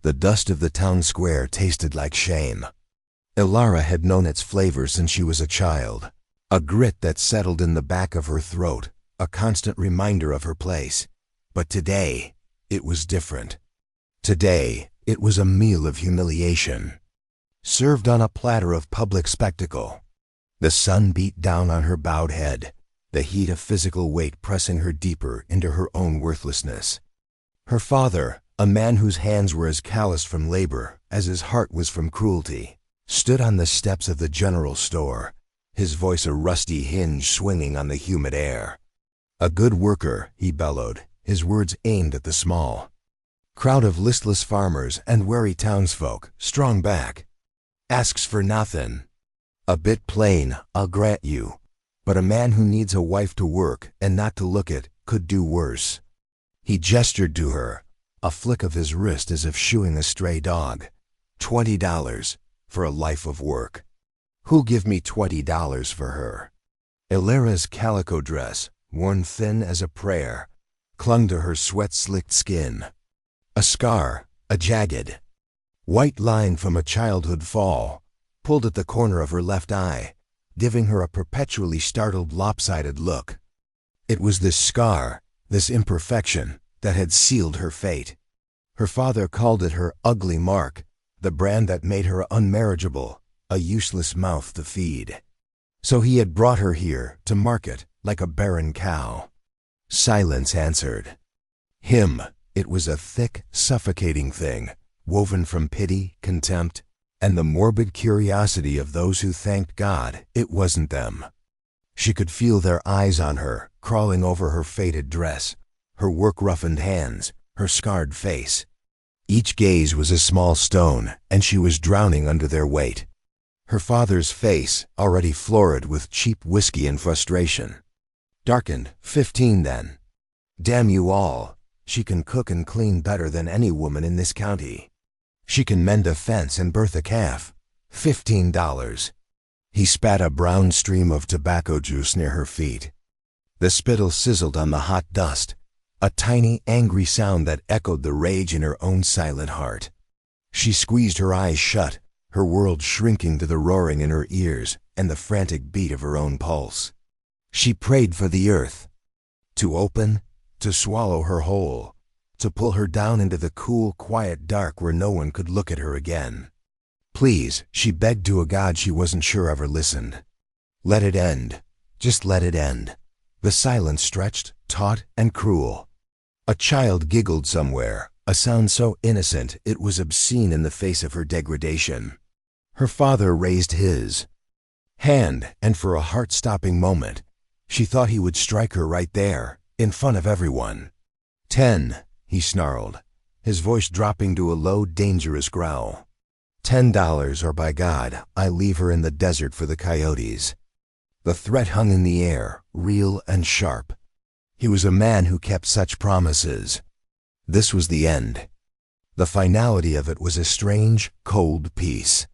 The dust of the town square tasted like shame. Ilara had known its flavor since she was a child. A grit that settled in the back of her throat, a constant reminder of her place. But today, it was different. Today, it was a meal of humiliation, served on a platter of public spectacle. The sun beat down on her bowed head, the heat of physical weight pressing her deeper into her own worthlessness. Her father, a man whose hands were as calloused from labor as his heart was from cruelty, stood on the steps of the general store, his voice a rusty hinge swinging on the humid air. "A good worker," he bellowed, his words aimed at the small crowd of listless farmers and wary townsfolk, strong back. "Asks for nothing. A bit plain, I'll grant you, but a man who needs a wife to work and not to look at could do worse." He gestured to her, a flick of his wrist as if shooing a stray dog. $20 for a life of work. Who'll give me $20 for her? Ilara's calico dress, worn thin as a prayer, clung to her sweat-slicked skin. A scar, a jagged white line from a childhood fall, pulled at the corner of her left eye, giving her a perpetually startled, lopsided look. It was this scar, this imperfection, that had sealed her fate. Her father called it her ugly mark, the brand that made her unmarriageable, a useless mouth to feed. So he had brought her here to market like a barren cow. Silence answered. Him, it was a thick, suffocating thing, woven from pity, contempt, and the morbid curiosity of those who thanked God it wasn't them. She could feel their eyes on her, crawling over her faded dress, her work-roughened hands, her scarred face. Each gaze was a small stone, and she was drowning under their weight. Her father's face, already florid with cheap whiskey and frustration, darkened. 15 then. Damn you all. She can cook and clean better than any woman in this county. She can mend a fence and birth a calf. $15. He spat a brown stream of tobacco juice near her feet. The spittle sizzled on the hot dust, a tiny, angry sound that echoed the rage in her own silent heart. She squeezed her eyes shut, her world shrinking to the roaring in her ears and the frantic beat of her own pulse. She prayed for the earth to open, to swallow her whole, to pull her down into the cool, quiet dark where no one could look at her again. Please, she begged to a God she wasn't sure ever listened. Let it end. Just let it end. The silence stretched, taut and cruel. A child giggled somewhere, a sound so innocent it was obscene in the face of her degradation. Her father raised his hand, and for a heart-stopping moment, she thought he would strike her right there, in front of everyone. 10, he snarled, his voice dropping to a low, dangerous growl. $10, or by God, I leave her in the desert for the coyotes. The threat hung in the air, real and sharp. He was a man who kept such promises. This was the end. The finality of it was a strange, cold peace.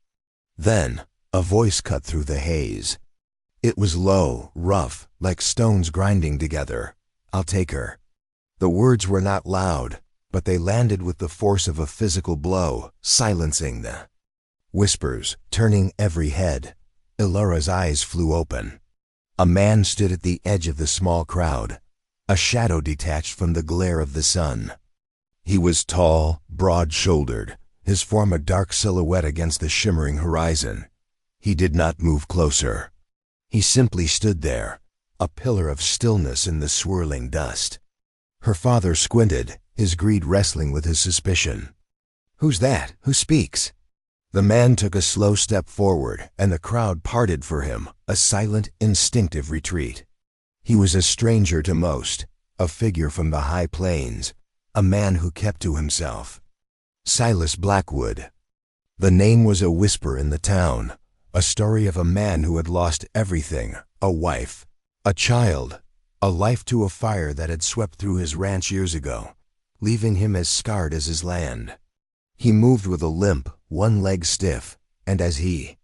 Then, a voice cut through the haze. It was low, rough, like stones grinding together. I'll take her. The words were not loud, but they landed with the force of a physical blow, silencing the whispers, turning every head. Ilara's eyes flew open. A man stood at the edge of the small crowd, a shadow detached from the glare of the sun. He was tall, broad-shouldered, his form a dark silhouette against the shimmering horizon. He did not move closer. He simply stood there, a pillar of stillness in the swirling dust. Her father squinted, his greed wrestling with his suspicion. Who's that? Who speaks? The man took a slow step forward, and the crowd parted for him, a silent, instinctive retreat. He was a stranger to most, a figure from the high plains, a man who kept to himself. Silas Blackwood. The name was a whisper in the town, a story of a man who had lost everything, a wife, a child, a life to a fire that had swept through his ranch years ago, leaving him as scarred as his land. He moved with a limp, one leg stiff, and as he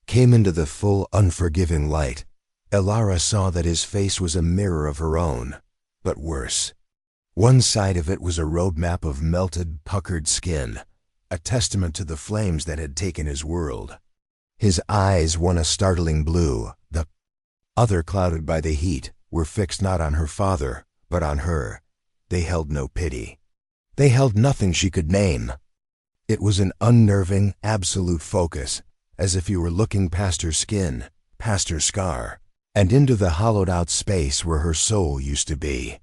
came into the full, unforgiving light, Ilara saw that his face was a mirror of her own, but worse. One side of it was a roadmap of melted, puckered skin, a testament to the flames that had taken his world. His eyes, one a startling blue, the other clouded by the heat, were fixed not on her father, but on her. They held no pity. They held nothing she could name. It was an unnerving, absolute focus, as if you were looking past her skin, past her scar, and into the hollowed-out space where her soul used to be.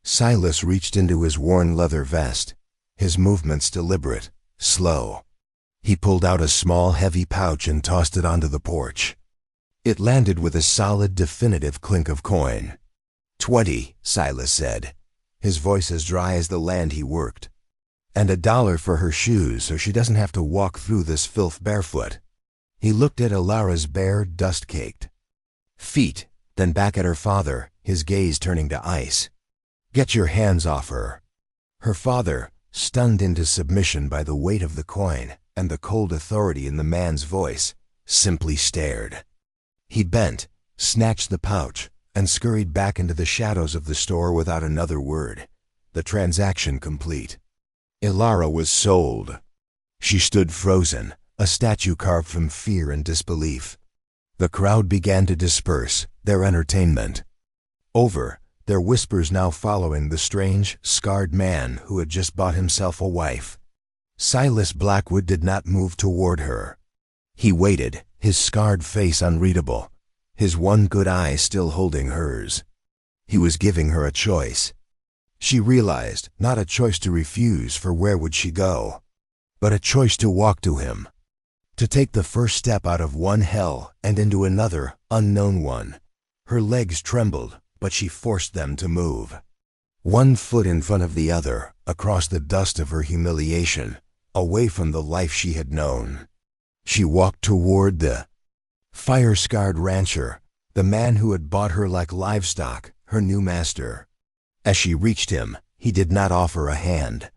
Silas reached into his worn leather vest, his movements deliberate, slow. He pulled out a small, heavy pouch and tossed it onto the porch. It landed with a solid, definitive clink of coin. "20, Silas said, his voice as dry as the land he worked. "And $1 for her shoes so she doesn't have to walk through this filth barefoot." He looked at Ilara's bare, dust-caked feet, then back at her father, his gaze turning to ice. "Get your hands off her." Her father, stunned into submission by the weight of the coin and the cold authority in the man's voice, simply stared. He bent, snatched the pouch, and scurried back into the shadows of the store without another word, the transaction complete. Ilara was sold. She stood frozen, a statue carved from fear and disbelief. The crowd began to disperse, their entertainment over, their whispers now following the strange, scarred man who had just bought himself a wife. Silas Blackwood did not move toward her. He waited, his scarred face unreadable, his one good eye still holding hers. He was giving her a choice. She realized, not a choice to refuse, for where would she go, but a choice to walk to him, to take the first step out of one hell and into another, unknown one. Her legs trembled, but she forced them to move. One foot in front of the other, across the dust of her humiliation, away from the life she had known. She walked toward the fire-scarred rancher, the man who had bought her like livestock, her new master. As she reached him, he did not offer a hand.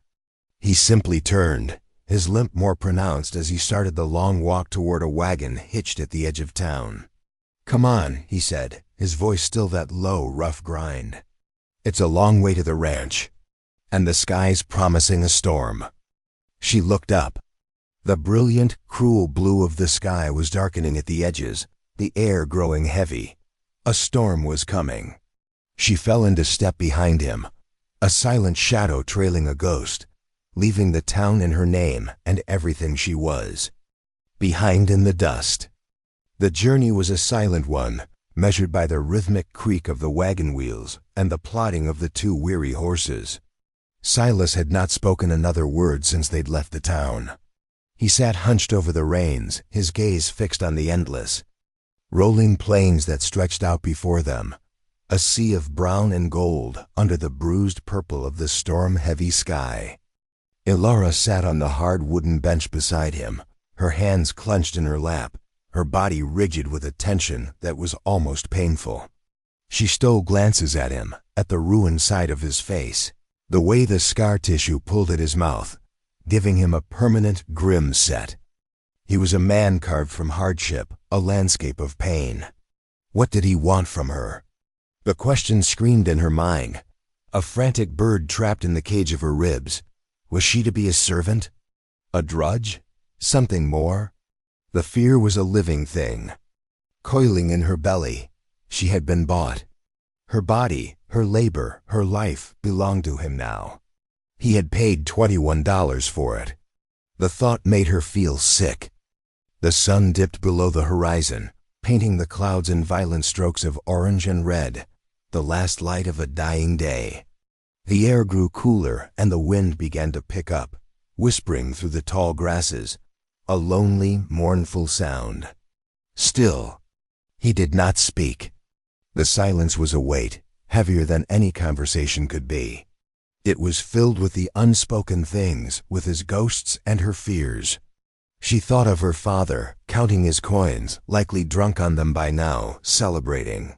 He simply turned, his limp more pronounced as he started the long walk toward a wagon hitched at the edge of town. "Come on," he said, his voice still that low, rough grind. "It's a long way to the ranch, and the sky's promising a storm." She looked up. The brilliant, cruel blue of the sky was darkening at the edges, the air growing heavy. A storm was coming. She fell into step behind him, a silent shadow trailing a ghost, leaving the town in her name and everything she was behind in the dust. The journey was a silent one, measured by the rhythmic creak of the wagon wheels and the plodding of the two weary horses. Silas had not spoken another word since they'd left the town. He sat hunched over the reins, his gaze fixed on the endless, rolling plains that stretched out before them, a sea of brown and gold under the bruised purple of the storm-heavy sky. Ilara sat on the hard wooden bench beside him, her hands clenched in her lap, her body rigid with a tension that was almost painful. She stole glances at him, at the ruined side of his face, the way the scar tissue pulled at his mouth, giving him a permanent, grim set. He was a man carved from hardship, a landscape of pain. What did he want from her? The question screamed in her mind, a frantic bird trapped in the cage of her ribs. Was she to be a servant? A drudge? Something more? The fear was a living thing, coiling in her belly. She had been bought. Her body, her labor, her life belonged to him now. He had paid $21 for it. The thought made her feel sick. The sun dipped below the horizon, painting the clouds in violent strokes of orange and red, the last light of a dying day. The air grew cooler and the wind began to pick up, whispering through the tall grasses, a lonely, mournful sound. Still, he did not speak. The silence was a weight, heavier than any conversation could be. It was filled with the unspoken things, with his ghosts and her fears. She thought of her father, counting his coins, likely drunk on them by now, celebrating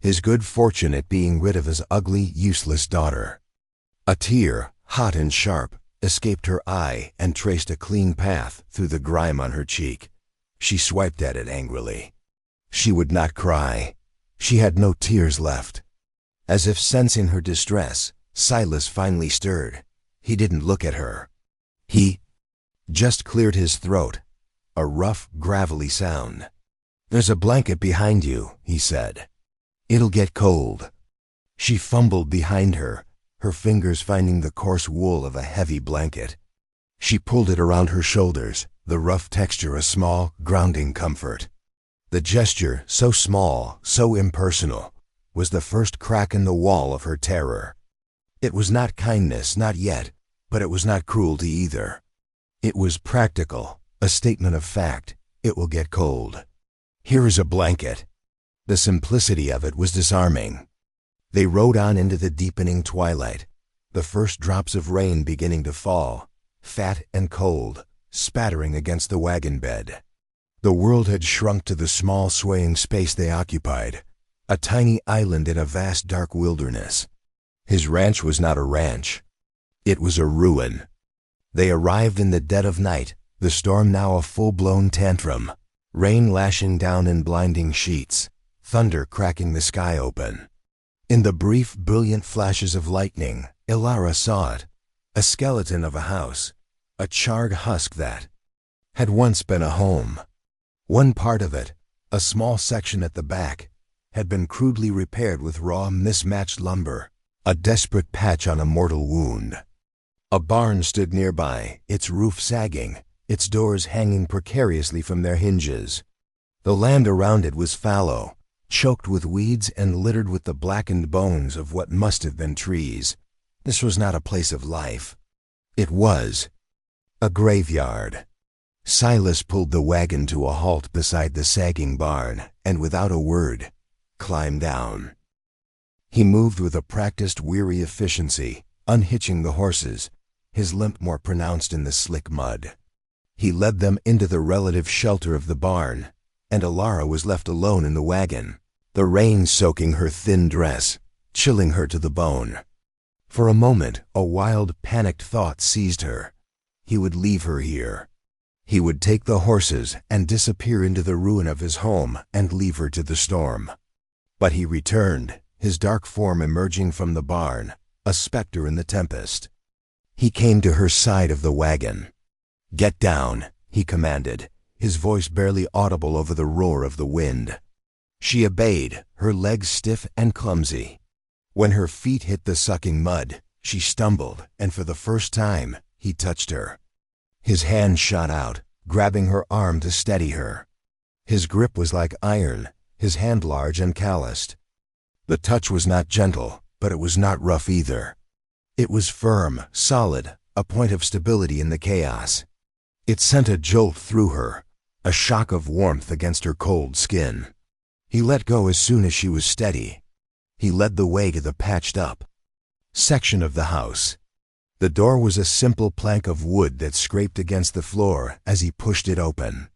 his good fortune at being rid of his ugly, useless daughter. A tear, hot and sharp, escaped her eye and traced a clean path through the grime on her cheek. She swiped at it angrily. She would not cry. She had no tears left. As if sensing her distress, Silas finally stirred. He didn't look at her. He just cleared his throat, a rough, gravelly sound. "There's a blanket behind you," he said. "It'll get cold." She fumbled behind her fingers finding the coarse wool of a heavy blanket. She pulled it around her shoulders, the rough texture a small, grounding comfort. The gesture, so small, so impersonal, was the first crack in the wall of her terror. It was not kindness, not yet, but it was not cruelty either. It was practical, a statement of fact. It will get cold. Here is a blanket. The simplicity of it was disarming. They rode on into the deepening twilight, the first drops of rain beginning to fall, fat and cold, spattering against the wagon bed. The world had shrunk to the small swaying space they occupied, a tiny island in a vast dark wilderness. His ranch was not a ranch. It was a ruin. They arrived in the dead of night, the storm now a full-blown tantrum, rain lashing down in blinding sheets, thunder cracking the sky open. In the brief, brilliant flashes of lightning, Ilara saw it, a skeleton of a house, a charred husk that had once been a home. One part of it, a small section at the back, had been crudely repaired with raw, mismatched lumber, a desperate patch on a mortal wound. A barn stood nearby, its roof sagging, its doors hanging precariously from their hinges. The land around it was fallow, choked with weeds and littered with the blackened bones of what must have been trees. This was not a place of life. It was a graveyard. Silas pulled the wagon to a halt beside the sagging barn and, without a word, climbed down. He moved with a practiced, weary efficiency, unhitching the horses, his limp more pronounced in the slick mud. He led them into the relative shelter of the barn, and Ilara was left alone in the wagon, the rain soaking her thin dress, chilling her to the bone. For a moment, a wild, panicked thought seized her. He would leave her here. He would take the horses and disappear into the ruin of his home and leave her to the storm. But he returned, his dark form emerging from the barn, a specter in the tempest. He came to her side of the wagon. "Get down," he commanded, his voice barely audible over the roar of the wind. She obeyed, her legs stiff and clumsy. When her feet hit the sucking mud, she stumbled, and for the first time, he touched her. His hand shot out, grabbing her arm to steady her. His grip was like iron, his hand large and calloused. The touch was not gentle, but it was not rough either. It was firm, solid, a point of stability in the chaos. It sent a jolt through her, a shock of warmth against her cold skin. He let go as soon as she was steady. He led the way to the patched-up section of the house. The door was a simple plank of wood that scraped against the floor as he pushed it open.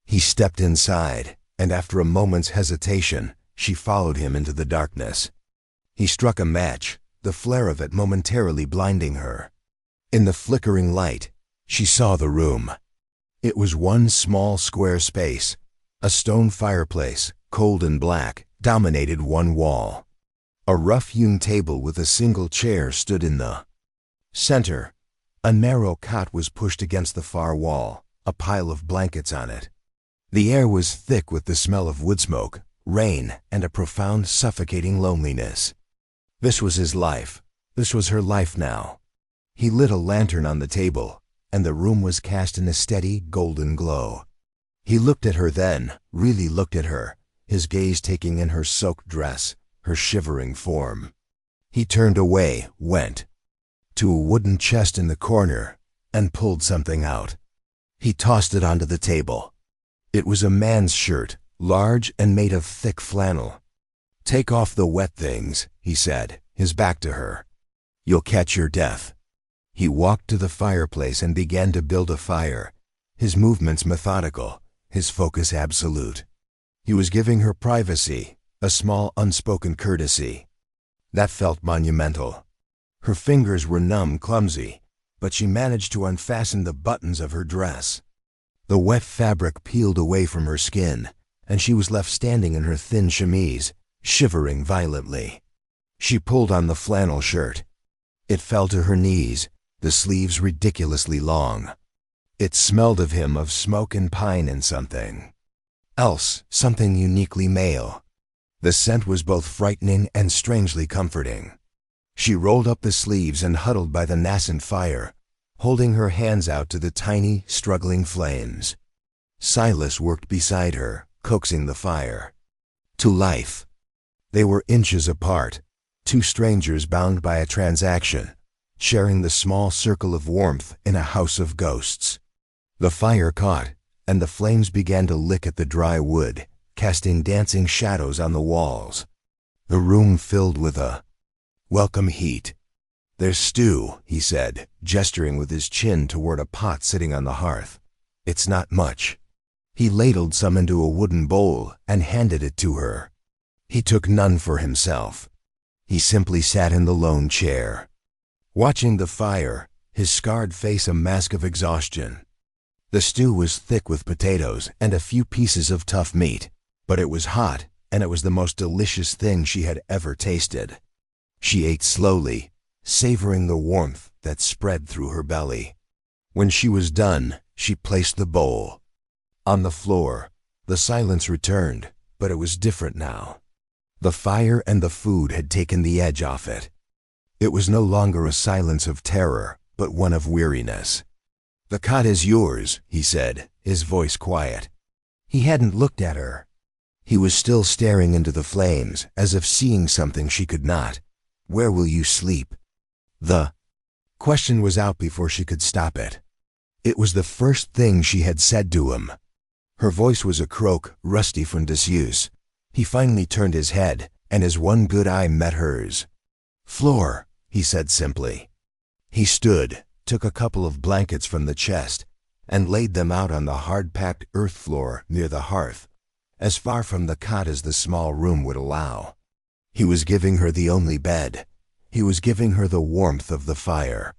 He stepped inside, and after a moment's hesitation, she followed him into the darkness. He struck a match, the flare of it momentarily blinding her. In the flickering light, she saw the room. It was one small square space. A stone fireplace, cold and black, dominated one wall. A rough-hewn table with a single chair stood in the center. A narrow cot was pushed against the far wall, a pile of blankets on it. The air was thick with the smell of wood smoke, rain, and a profound, suffocating loneliness. This was his life. This was her life now. He lit a lantern on the table, and the room was cast in a steady, golden glow. He looked at her then, really looked at her, his gaze taking in her soaked dress, her shivering form. He turned away, went to a wooden chest in the corner, and pulled something out. He tossed it onto the table. It was a man's shirt, large and made of thick flannel. "Take off the wet things," he said, his back to her. "You'll catch your death." He walked to the fireplace and began to build a fire, his movements methodical, his focus absolute. He was giving her privacy, a small unspoken courtesy. That felt monumental. Her fingers were numb, clumsy, but she managed to unfasten the buttons of her dress. The wet fabric peeled away from her skin, and she was left standing in her thin chemise, shivering violently. She pulled on the flannel shirt. It fell to her knees, the sleeves ridiculously long. It smelled of him, of smoke and pine and something else, something uniquely male. The scent was both frightening and strangely comforting. She rolled up the sleeves and huddled by the nascent fire, holding her hands out to the tiny, struggling flames. Silas worked beside her, coaxing the fire to life. They were inches apart, two strangers bound by a transaction, sharing the small circle of warmth in a house of ghosts. The fire caught, and the flames began to lick at the dry wood, casting dancing shadows on the walls. The room filled with a welcome heat. "There's stew," he said, gesturing with his chin toward a pot sitting on the hearth. "It's not much." He ladled some into a wooden bowl and handed it to her. He took none for himself. He simply sat in the lone chair, watching the fire, his scarred face a mask of exhaustion. The stew was thick with potatoes and a few pieces of tough meat, but it was hot, and it was the most delicious thing she had ever tasted. She ate slowly, savoring the warmth that spread through her belly. When she was done, she placed the bowl on the floor. The silence returned, but it was different now. The fire and the food had taken the edge off it. It was no longer a silence of terror, but one of weariness. "The cot is yours," he said, his voice quiet. He hadn't looked at her. He was still staring into the flames, as if seeing something she could not. "Where will you sleep?" The question was out before she could stop it. It was the first thing she had said to him. Her voice was a croak, rusty from disuse. He finally turned his head, and his one good eye met hers. "Floor," he said simply. He stood, took a couple of blankets from the chest, and laid them out on the hard-packed earth floor near the hearth, as far from the cot as the small room would allow. He was giving her the only bed. He was giving her the warmth of the fire.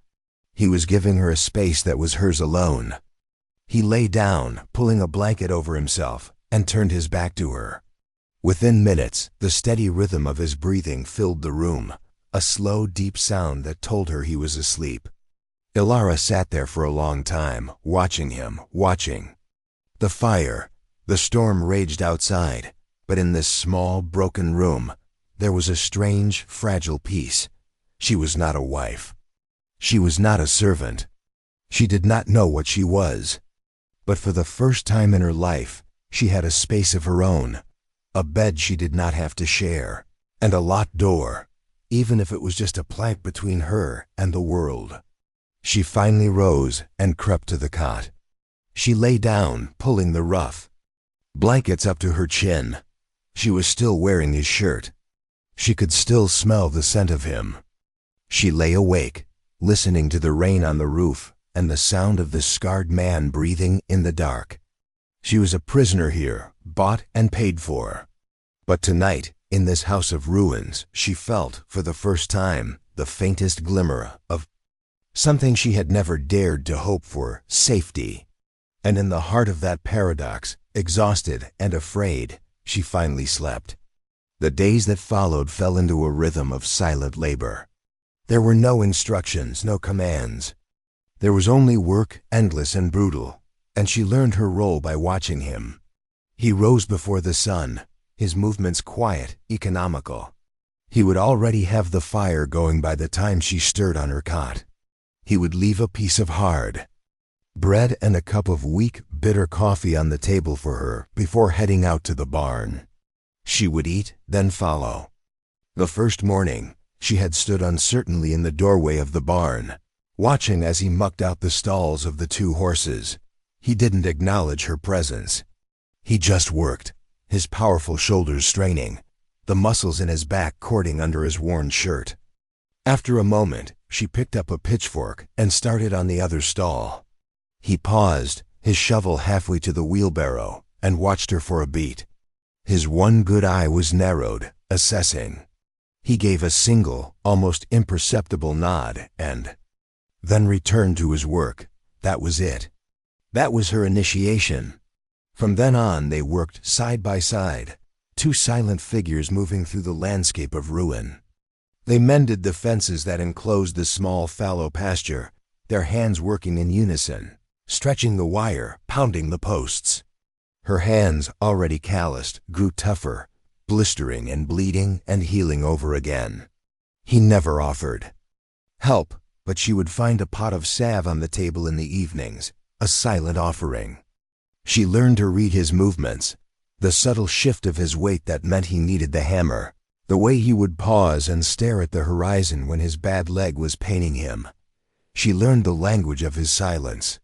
He was giving her a space that was hers alone. He lay down, pulling a blanket over himself, and turned his back to her. Within minutes, the steady rhythm of his breathing filled the room, a slow, deep sound that told her he was asleep. Ilara sat there for a long time, watching him, watching. The fire, the storm raged outside, but in this small, broken room, there was a strange, fragile peace. She was not a wife. She was not a servant. She did not know what she was. But for the first time in her life, she had a space of her own, a bed she did not have to share, and a locked door, even if it was just a plank between her and the world. She finally rose and crept to the cot. She lay down, pulling the rough blankets up to her chin. She was still wearing his shirt. She could still smell the scent of him. She lay awake, listening to the rain on the roof and the sound of the scarred man breathing in the dark. She was a prisoner here, bought and paid for. But tonight, in this house of ruins, she felt, for the first time, the faintest glimmer of something she had never dared to hope for: safety. And in the heart of that paradox, exhausted and afraid, she finally slept. The days that followed fell into a rhythm of silent labor. There were no instructions, no commands. There was only work, endless and brutal, and she learned her role by watching him. He rose before the sun, his movements quiet, economical. He would already have the fire going by the time she stirred on her cot. He would leave a piece of hard bread and a cup of weak, bitter coffee on the table for her before heading out to the barn. She would eat, then follow. The first morning, she had stood uncertainly in the doorway of the barn, watching as he mucked out the stalls of the two horses. He didn't acknowledge her presence. He just worked, his powerful shoulders straining, the muscles in his back cording under his worn shirt. After a moment, she picked up a pitchfork and started on the other stall. He paused, his shovel halfway to the wheelbarrow, and watched her for a beat. His one good eye was narrowed, assessing. He gave a single, almost imperceptible nod and then returned to his work. That was it. That was her initiation. From then on, they worked side by side, two silent figures moving through the landscape of ruin. They mended the fences that enclosed the small fallow pasture, their hands working in unison, stretching the wire, pounding the posts. Her hands, already calloused, grew tougher, blistering and bleeding and healing over again. He never offered help, but she would find a pot of salve on the table in the evenings, a silent offering. She learned to read his movements, the subtle shift of his weight that meant he needed the hammer, the way he would pause and stare at the horizon when his bad leg was paining him. She learned the language of his silence.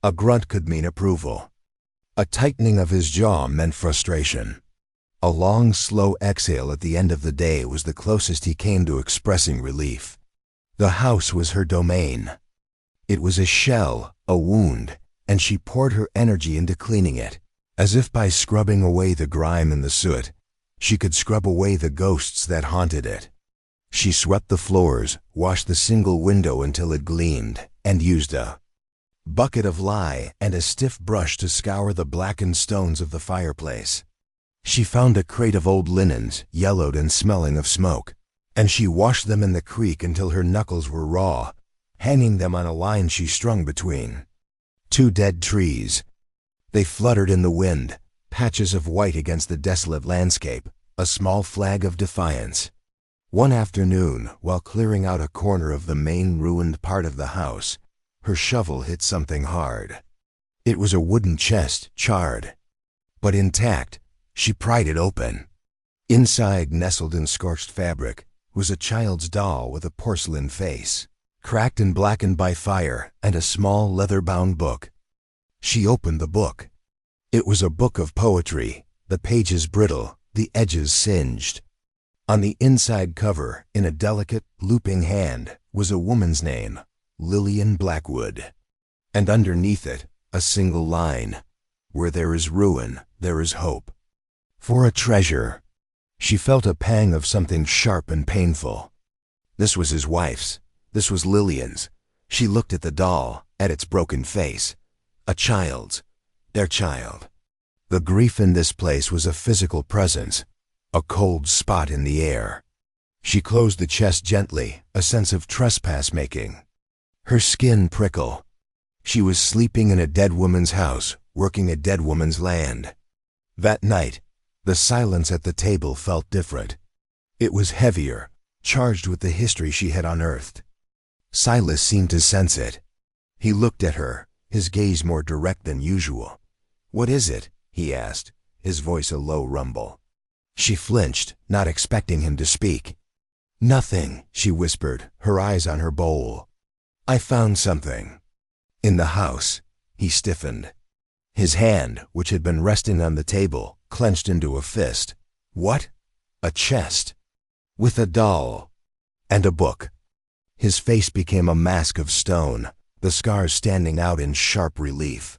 A grunt could mean approval. A tightening of his jaw meant frustration. A long, slow exhale at the end of the day was the closest he came to expressing relief. The house was her domain. It was a shell, a wound, and she poured her energy into cleaning it, as if by scrubbing away the grime and the soot, she could scrub away the ghosts that haunted it. She swept the floors, washed the single window until it gleamed, and used a bucket of lye and a stiff brush to scour the blackened stones of the fireplace. She found a crate of old linens, yellowed and smelling of smoke, and she washed them in the creek until her knuckles were raw, hanging them on a line she strung between two dead trees. They fluttered in the wind, patches of white against the desolate landscape, a small flag of defiance. One afternoon, while clearing out a corner of the main ruined part of the house, her shovel hit something hard. It was a wooden chest, charred, but intact. She pried it open. Inside, nestled in scorched fabric, was a child's doll with a porcelain face, cracked and blackened by fire, and a small leather-bound book. She opened the book. It was a book of poetry, the pages brittle, the edges singed. On the inside cover, in a delicate, looping hand, was a woman's name, Lillian Blackwood. And underneath it, a single line, "Where there is ruin, there is hope." For a treasure. She felt a pang of something sharp and painful. This was his wife's. This was Lillian's. She looked at the doll, at its broken face. A child's. Their child. The grief in this place was a physical presence, a cold spot in the air. She closed the chest gently, a sense of trespass making. Her skin prickle. She was sleeping in a dead woman's house, working a dead woman's land. That night, the silence at the table felt different. It was heavier, charged with the history she had unearthed. Silas seemed to sense it. He looked at her, his gaze more direct than usual. "What is it?" he asked, his voice a low rumble. She flinched, not expecting him to speak. "Nothing," she whispered, her eyes on her bowl. "I found something." In the house, he stiffened. His hand, which had been resting on the table, clenched into a fist. What? A chest. With a doll. And a book. His face became a mask of stone, the scars standing out in sharp relief.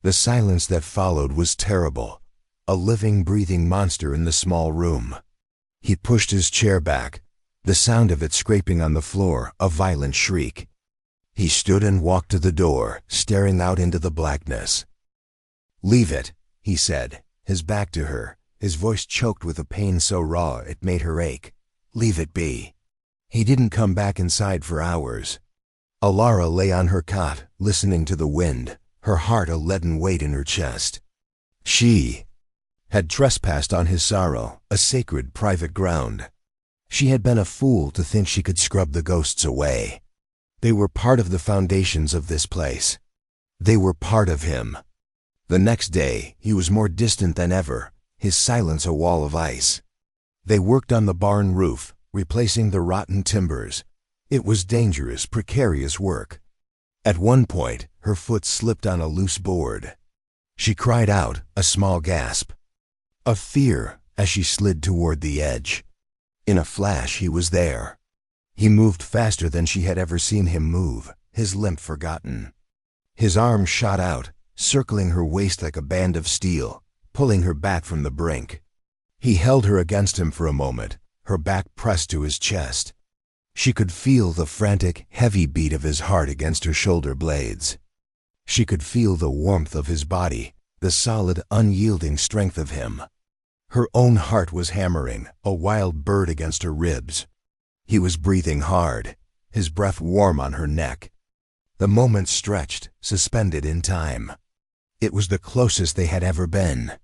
The silence that followed was terrible, a living, breathing monster in the small room. He pushed his chair back, the sound of it scraping on the floor, a violent shriek. He stood and walked to the door, staring out into the blackness. "Leave it," he said, his back to her, his voice choked with a pain so raw it made her ache. "Leave it be." He didn't come back inside for hours. Alara lay on her cot, listening to the wind, her heart a leaden weight in her chest. She had trespassed on his sorrow, a sacred private ground. She had been a fool to think she could scrub the ghosts away. They were part of the foundations of this place. They were part of him. The next day, he was more distant than ever, his silence a wall of ice. They worked on the barn roof, replacing the rotten timbers. It was dangerous, precarious work. At one point, her foot slipped on a loose board. She cried out, a small gasp of fear as she slid toward the edge. In a flash, he was there. He moved faster than she had ever seen him move, his limp forgotten. His arm shot out, circling her waist like a band of steel, pulling her back from the brink. He held her against him for a moment, her back pressed to his chest. She could feel the frantic, heavy beat of his heart against her shoulder blades. She could feel the warmth of his body, the solid, unyielding strength of him. Her own heart was hammering, a wild bird against her ribs. He was breathing hard, his breath warm on her neck. The moment stretched, suspended in time. It was the closest they had ever been.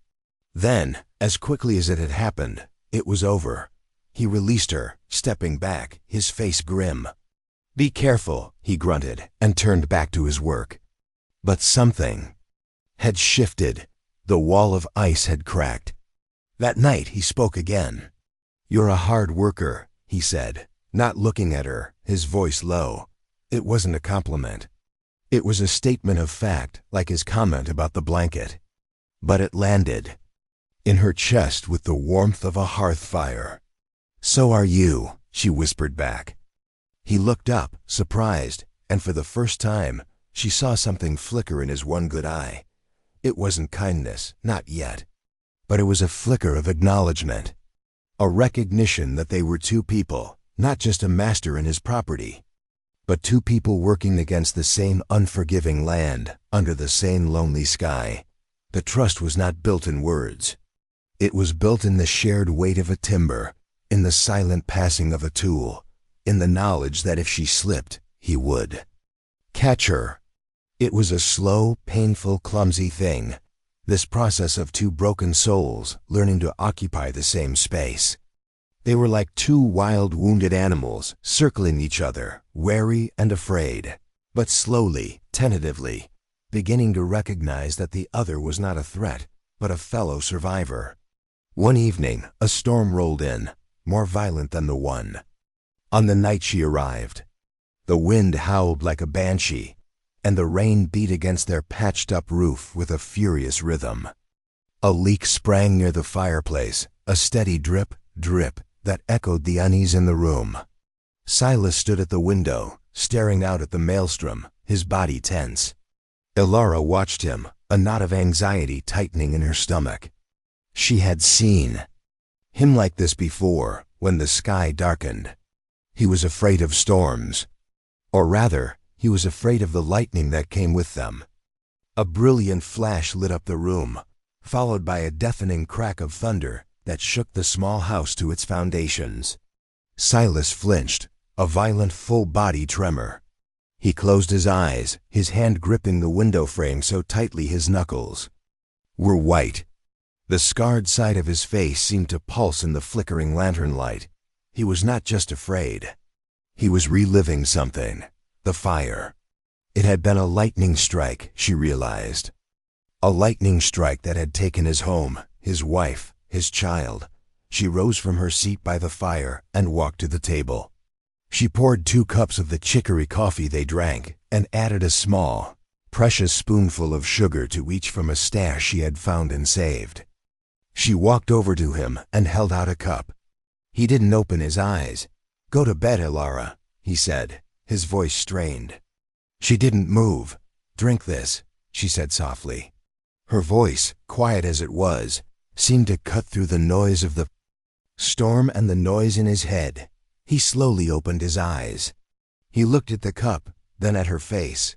Then, as quickly as it had happened, it was over. He released her, stepping back, his face grim. "Be careful," he grunted, and turned back to his work. But something had shifted. The wall of ice had cracked. That night he spoke again. "You're a hard worker," he said, not looking at her, his voice low. It wasn't a compliment. It was a statement of fact, like his comment about the blanket. But it landed in her chest with the warmth of a hearth fire. "So are you," she whispered back. He looked up, surprised, and for the first time, she saw something flicker in his one good eye. It wasn't kindness, not yet. But it was a flicker of acknowledgement. A recognition that they were two people, not just a master and his property, but two people working against the same unforgiving land, under the same lonely sky. The trust was not built in words. It was built in the shared weight of a timber, in the silent passing of a tool, in the knowledge that if she slipped, he would catch her. It was a slow, painful, clumsy thing, this process of two broken souls learning to occupy the same space. They were like two wild, wounded animals, circling each other, wary and afraid, but slowly, tentatively, beginning to recognize that the other was not a threat, but a fellow survivor. One evening, a storm rolled in, more violent than the one on the night she arrived. The wind howled like a banshee, and the rain beat against their patched-up roof with a furious rhythm. A leak sprang near the fireplace, a steady drip, drip, that echoed the unease in the room. Silas stood at the window, staring out at the maelstrom, his body tense. Ilara watched him, a knot of anxiety tightening in her stomach. She had seen him like this before, when the sky darkened. He was afraid of storms. Or rather, he was afraid of the lightning that came with them. A brilliant flash lit up the room, followed by a deafening crack of thunder that shook the small house to its foundations. Silas flinched, a violent full-body tremor. He closed his eyes, his hand gripping the window frame so tightly his knuckles were white. The scarred side of his face seemed to pulse in the flickering lantern light. He was not just afraid. He was reliving something. The fire. It had been a lightning strike, she realized. A lightning strike that had taken his home, his wife, his child. She rose from her seat by the fire and walked to the table. She poured 2 cups of the chicory coffee they drank and added a small, precious spoonful of sugar to each from a stash she had found and saved. She walked over to him and held out a cup. He didn't open his eyes. "Go to bed, Ilara," he said, his voice strained. She didn't move. "Drink this," she said softly. Her voice, quiet as it was, seemed to cut through the noise of the storm and the noise in his head. He slowly opened his eyes. He looked at the cup, then at her face.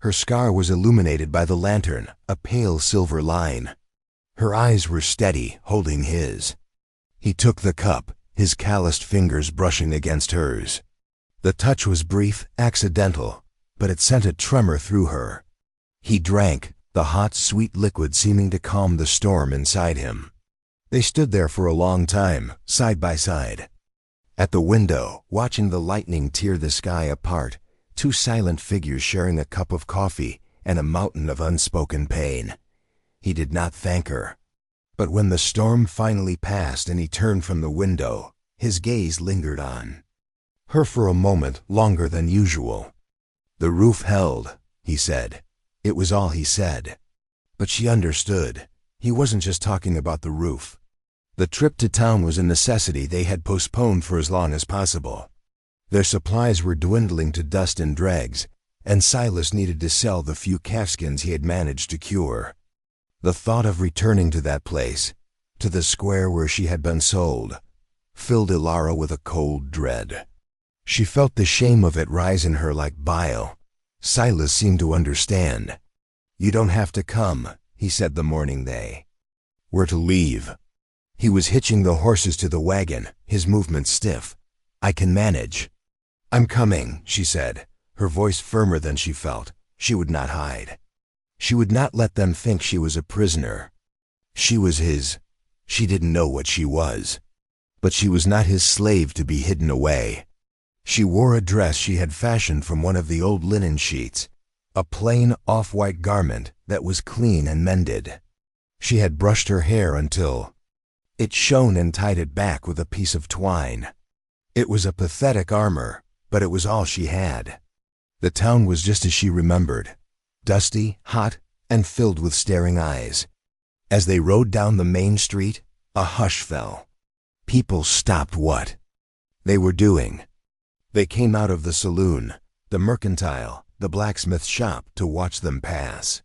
Her scar was illuminated by the lantern, a pale silver line. Her eyes were steady, holding his. He took the cup, his calloused fingers brushing against hers. The touch was brief, accidental, but it sent a tremor through her. He drank, the hot, sweet liquid seeming to calm the storm inside him. They stood there for a long time, side by side. At the window, watching the lightning tear the sky apart, 2 silent figures sharing a cup of coffee and a mountain of unspoken pain. He did not thank her. But when the storm finally passed and he turned from the window, his gaze lingered on her for a moment longer than usual. "The roof held," he said. It was all he said. But she understood. He wasn't just talking about the roof. The trip to town was a necessity they had postponed for as long as possible. Their supplies were dwindling to dust and dregs, and Silas needed to sell the few calfskins he had managed to cure. The thought of returning to that place, to the square where she had been sold, filled Ilara with a cold dread. She felt the shame of it rise in her like bile. Silas seemed to understand. "You don't have to come," he said the morning they were to leave. He was hitching the horses to the wagon, his movements stiff. "I can manage." "I'm coming," she said. her voice firmer than she felt. She would not hide. She would not let them think she was a prisoner. She was his. She didn't know what she was. But she was not his slave to be hidden away. She wore a dress she had fashioned from one of the old linen sheets, a plain off-white garment that was clean and mended. She had brushed her hair until it shone and tied it back with a piece of twine. It was a pathetic armor, but it was all she had. The town was just as she remembered, dusty, hot, and filled with staring eyes. As they rode down the main street, a hush fell. People stopped what they were doing. They came out of the saloon, the mercantile, the blacksmith shop to watch them pass.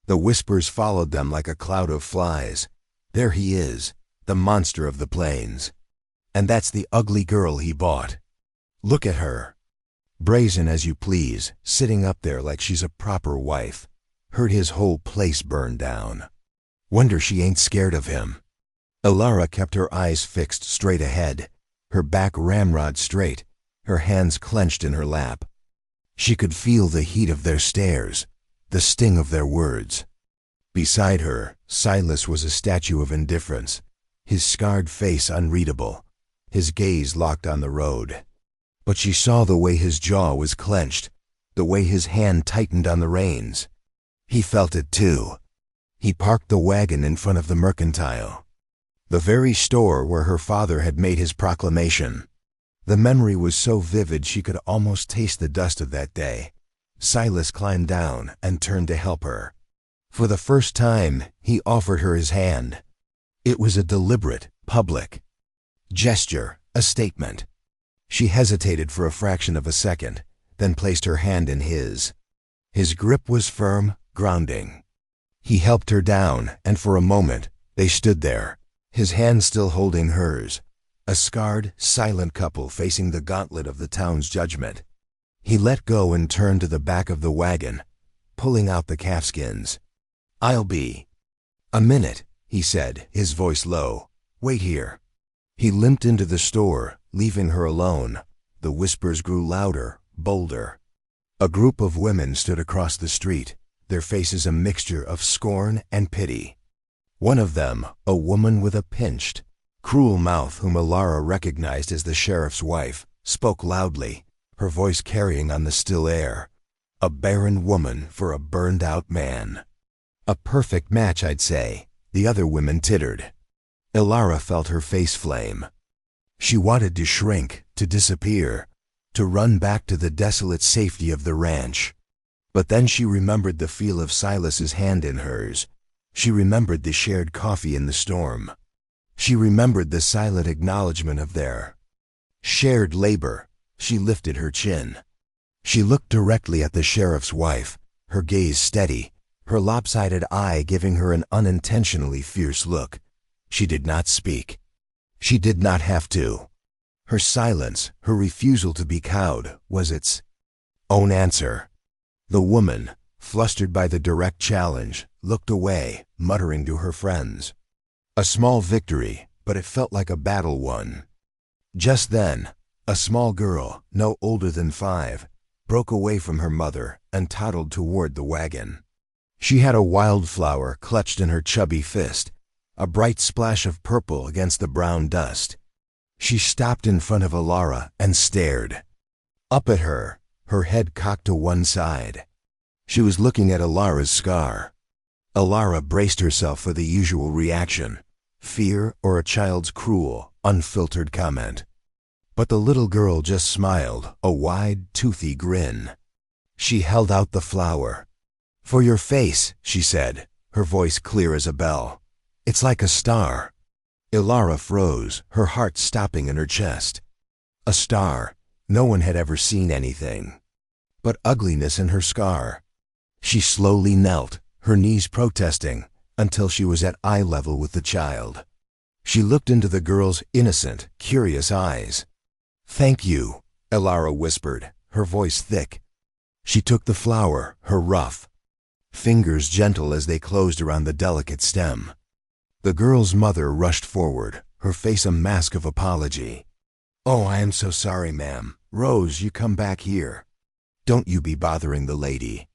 The whispers followed them like a cloud of flies. There he is, the monster of the plains. And that's the ugly girl he bought. Look at her. Brazen as you please, sitting up there like she's a proper wife. Heard his whole place burn down. Wonder she ain't scared of him. Elara kept her eyes fixed straight ahead, her back ramrod straight, her hands clenched in her lap. She could feel the heat of their stares, the sting of their words. Beside her, Silas was a statue of indifference, his scarred face unreadable, his gaze locked on the road. But she saw the way his jaw was clenched, the way his hand tightened on the reins. He felt it too. He parked the wagon in front of the mercantile, the very store where her father had made his proclamation. The memory was so vivid she could almost taste the dust of that day. Silas climbed down and turned to help her. For the first time, he offered her his hand. It was a deliberate, public gesture, a statement. She hesitated for a fraction of a second, then placed her hand in his. His grip was firm, grounding. He helped her down, and for a moment, they stood there, his hand still holding hers, a scarred, silent couple facing the gauntlet of the town's judgment. He let go and turned to the back of the wagon, pulling out the calfskins. "I'll be a minute," he said, his voice low. "Wait here." He limped into the store, leaving her alone. The whispers grew louder, bolder. A group of women stood across the street, their faces a mixture of scorn and pity. One of them, a woman with a pinched, cruel mouth whom Elara recognized as the sheriff's wife, spoke loudly, her voice carrying on the still air. A barren woman for a burned-out man. "A perfect match, I'd say," the other women tittered. Elara felt her face flame. She wanted to shrink, to disappear, to run back to the desolate safety of the ranch. But then she remembered the feel of Silas's hand in hers. She remembered the shared coffee in the storm. She remembered the silent acknowledgement of their shared labor. She lifted her chin. She looked directly at the sheriff's wife, her gaze steady, her lopsided eye giving her an unintentionally fierce look. She did not speak. She did not have to. Her silence, her refusal to be cowed, was its own answer. The woman, flustered by the direct challenge, looked away, muttering to her friends. A small victory, but it felt like a battle won. Just then, a small girl, no older than 5, broke away from her mother and toddled toward the wagon. She had a wildflower clutched in her chubby fist, a bright splash of purple against the brown dust. She stopped in front of Elara and stared up at her, her head cocked to one side. She was looking at Elara's scar. Elara braced herself for the usual reaction, fear or a child's cruel, unfiltered comment. But the little girl just smiled, a wide, toothy grin. She held out the flower. "For your face," she said, her voice clear as a bell. "It's like a star." Elara froze, her heart stopping in her chest. A star. No one had ever seen anything but ugliness in her scar. She slowly knelt, her knees protesting, until she was at eye level with the child. She looked into the girl's innocent, curious eyes. "Thank you," Elara whispered, her voice thick. She took the flower, her rough fingers gentle as they closed around the delicate stem. The girl's mother rushed forward, her face a mask of apology. "Oh, I am so sorry, ma'am. Rose, you come back here." Don't you be bothering the lady."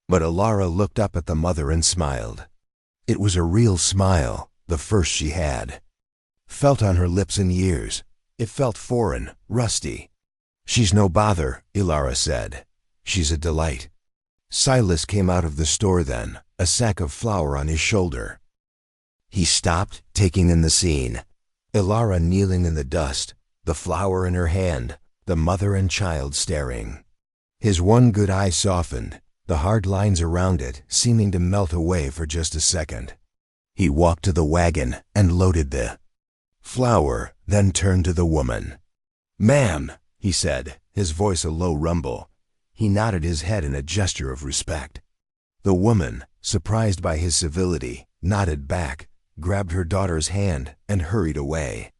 But Alara looked up at the mother and smiled. It was a real smile, the first she had. Felt on her lips in years. It felt foreign, rusty. "She's no bother," Alara said. "She's a delight." Silas came out of the store then, a sack of flour on his shoulder. He stopped, taking in the scene. Alara kneeling in the dust, the flour in her hand, the mother and child staring. His one good eye softened, the hard lines around it seeming to melt away for just a second. He walked to the wagon and loaded the flour, then turned to the woman. "Ma'am," he said, his voice a low rumble. He nodded his head in a gesture of respect. The woman, surprised by his civility, nodded back, grabbed her daughter's hand, and hurried away.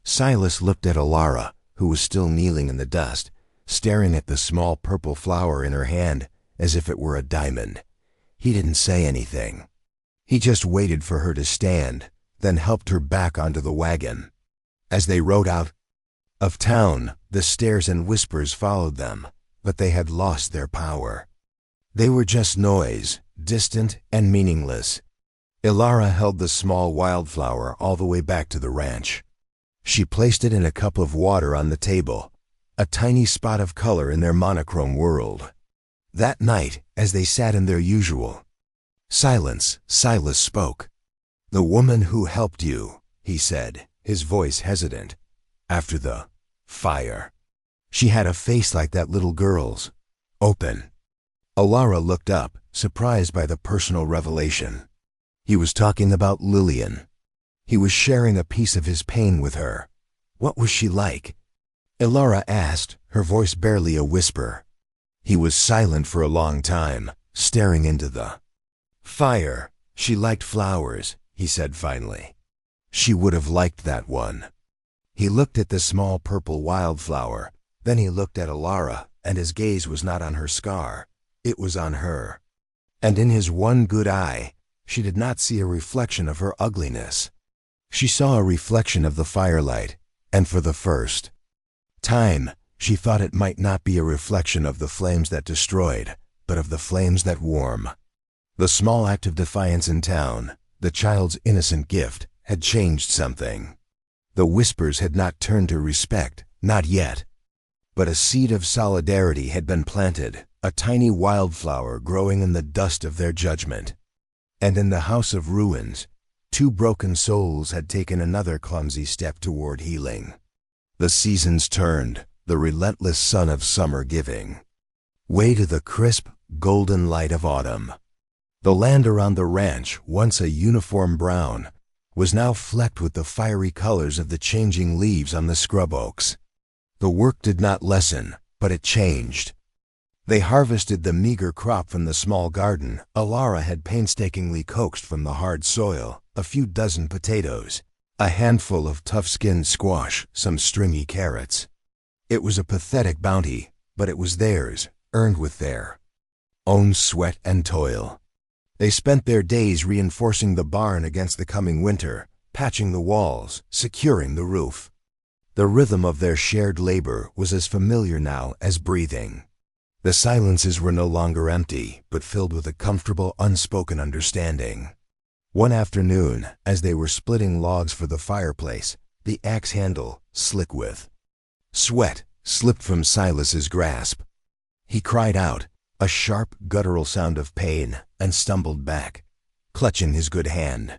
Silas looked at Alara, who was still kneeling in the dust, staring at the small purple flower in her hand as if it were a diamond. He didn't say anything. He just waited for her to stand, then helped her back onto the wagon. As they rode out of town, the stares and whispers followed them, but they had lost their power. They were just noise, distant and meaningless. Alara held the small wildflower all the way back to the ranch. She placed it in a cup of water on the table, a tiny spot of color in their monochrome world. That night, as they sat in their usual silence, Silas spoke. "The woman who helped you," he said, his voice hesitant, "after the fire. She had a face like that little girl's, open." Alara looked up, surprised by the personal revelation. He was talking about Lillian. He was sharing a piece of his pain with her. What was she like? Alara asked, her voice barely a whisper. He was silent for a long time, staring into the fire. "She liked flowers," he said finally. "She would have liked that one." He looked at the small purple wildflower. Then he looked at Alara, and his gaze was not on her scar. It was on her. And in his one good eye, she did not see a reflection of her ugliness. She saw a reflection of the firelight, and for the first time, she thought it might not be a reflection of the flames that destroyed, but of the flames that warm. The small act of defiance in town, the child's innocent gift, had changed something. The whispers had not turned to respect, not yet. But a seed of solidarity had been planted, a tiny wildflower growing in the dust of their judgment. And in the house of ruins, two broken souls had taken another clumsy step toward healing. The seasons turned, the relentless sun of summer giving way to the crisp, golden light of autumn. The land around the ranch, once a uniform brown, was now flecked with the fiery colors of the changing leaves on the scrub oaks. The work did not lessen, but it changed. They harvested the meager crop from the small garden Alara had painstakingly coaxed from the hard soil, a few dozen potatoes, a handful of tough-skinned squash, some stringy carrots. It was a pathetic bounty, but it was theirs, earned with their own sweat and toil. They spent their days reinforcing the barn against the coming winter, patching the walls, securing the roof. The rhythm of their shared labor was as familiar now as breathing. The silences were no longer empty, but filled with a comfortable, unspoken understanding. One afternoon, as they were splitting logs for the fireplace, the axe handle, slick with sweat, slipped from Silas's grasp. He cried out, a sharp, guttural sound of pain, and stumbled back, clutching his good hand.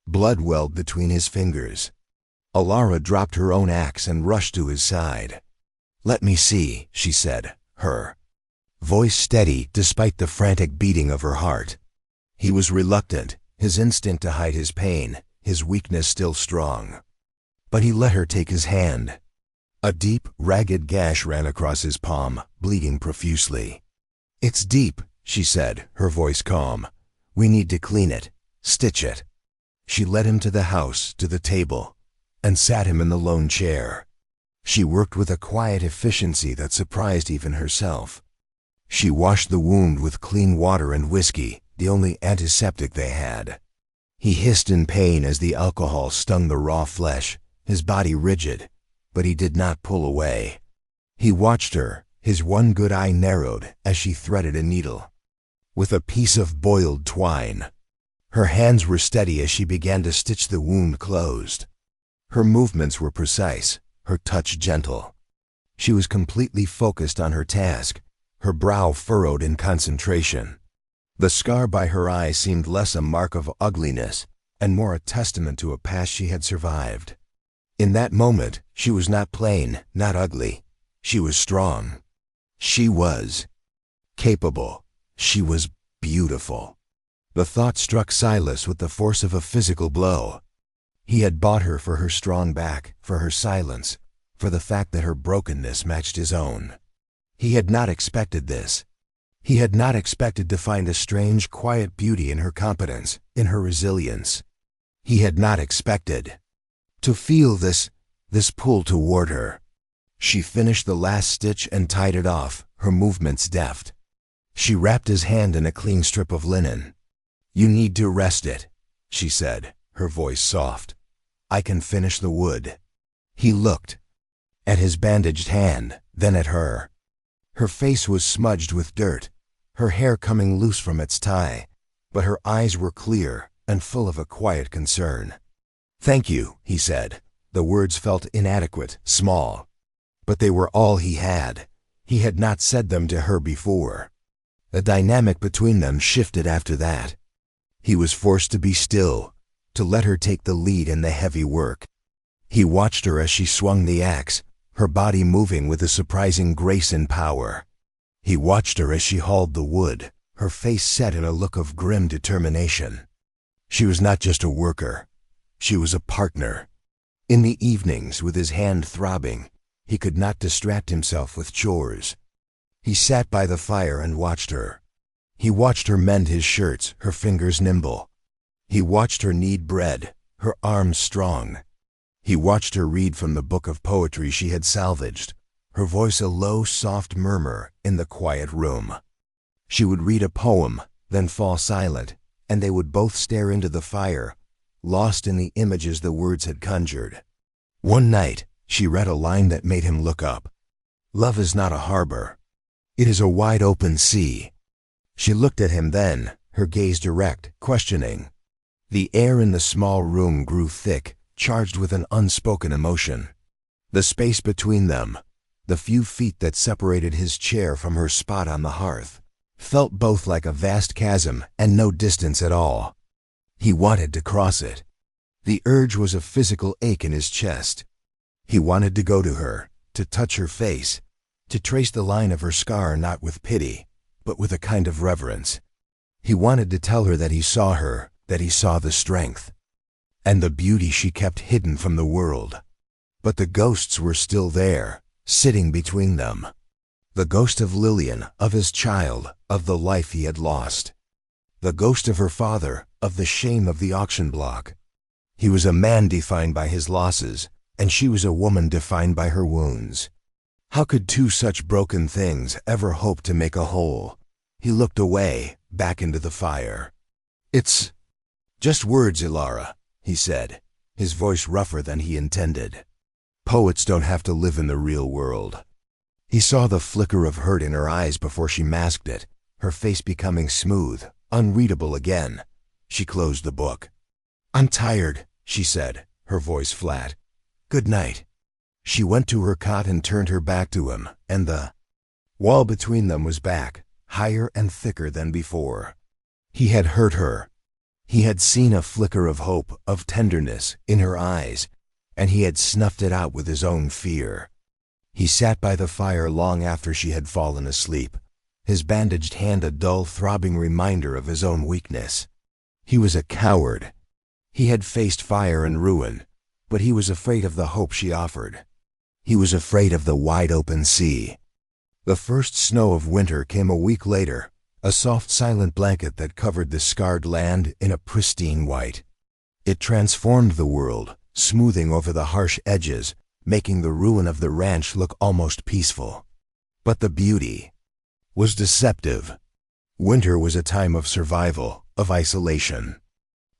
Blood welled between his fingers. Alara dropped her own axe and rushed to his side. "Let me see," she said, her voice steady despite the frantic beating of her heart. He was reluctant, his instinct to hide his pain, his weakness still strong. But he let her take his hand. A deep, ragged gash ran across his palm, bleeding profusely. "It's deep," she said, her voice calm. "We need to clean it, stitch it." She led him to the house, to the table, and sat him in the lone chair. She worked with a quiet efficiency that surprised even herself. She washed the wound with clean water and whiskey, the only antiseptic they had. He hissed in pain as the alcohol stung the raw flesh, his body rigid, but he did not pull away. He watched her, His one good eye narrowed as she threaded a needle. With a piece of boiled twine. Her hands were steady as she began to stitch the wound closed. Her movements were precise, her touch gentle. She was completely focused on her task, her brow furrowed in concentration. The scar by her eye seemed less a mark of ugliness and more a testament to a past she had survived. In that moment, she was not plain, not ugly. She was strong. She was capable. She was beautiful. The thought struck Silas with the force of a physical blow. He had bought her for her strong back, for her silence, for the fact that her brokenness matched his own. He had not expected this. He had not expected to find a strange, quiet beauty in her competence, in her resilience. He had not expected to feel this pull toward her. She finished the last stitch and tied it off, her movements deft. She wrapped his hand in a clean strip of linen. "You need to rest it," she said, her voice soft. "I can finish the wood." He looked at his bandaged hand, then at her. Her face was smudged with dirt, her hair coming loose from its tie, but her eyes were clear and full of a quiet concern. "Thank you," he said. The words felt inadequate, small. But they were all he had. He had not said them to her before. The dynamic between them shifted after that. He was forced to be still, to let her take the lead in the heavy work. He watched her as she swung the axe, her body moving with a surprising grace and power. He watched her as she hauled the wood, her face set in a look of grim determination. She was not just a worker. She was a partner. In the evenings, with his hand throbbing, he could not distract himself with chores. He sat by the fire and watched her. He watched her mend his shirts, her fingers nimble. He watched her knead bread, her arms strong. He watched her read from the book of poetry she had salvaged, her voice a low, soft murmur in the quiet room. She would read a poem, then fall silent, and they would both stare into the fire, lost in the images the words had conjured. One night, she read a line that made him look up. "Love is not a harbor. It is a wide open sea." She looked at him then, her gaze direct, questioning. The air in the small room grew thick, charged with an unspoken emotion. The space between them, the few feet that separated his chair from her spot on the hearth, felt both like a vast chasm and no distance at all. He wanted to cross it. The urge was a physical ache in his chest. He wanted to go to her, to touch her face, to trace the line of her scar not with pity, but with a kind of reverence. He wanted to tell her that he saw her, that he saw the strength and the beauty she kept hidden from the world. But the ghosts were still there, sitting between them. The ghost of Lillian, of his child, of the life he had lost. The ghost of her father, of the shame of the auction block. He was a man defined by his losses, and she was a woman defined by her wounds. How could two such broken things ever hope to make a whole? He looked away, back into the fire. "It's just words, Ilara," he said, his voice rougher than he intended. "Poets don't have to live in the real world." He saw the flicker of hurt in her eyes before she masked it, her face becoming smooth, unreadable again. She closed the book. "I'm tired," she said, her voice flat. "Good night." She went to her cot and turned her back to him, and the wall between them was back, higher and thicker than before. He had hurt her. He had seen a flicker of hope, of tenderness, in her eyes, and he had snuffed it out with his own fear. He sat by the fire long after she had fallen asleep, his bandaged hand a dull, throbbing reminder of his own weakness. He was a coward. He had faced fire and ruin, but he was afraid of the hope she offered. He was afraid of the wide-open sea. The first snow of winter came a week later, a soft, silent blanket that covered the scarred land in a pristine white. It transformed the world, smoothing over the harsh edges, making the ruin of the ranch look almost peaceful. But the beauty was deceptive. Winter was a time of survival, of isolation.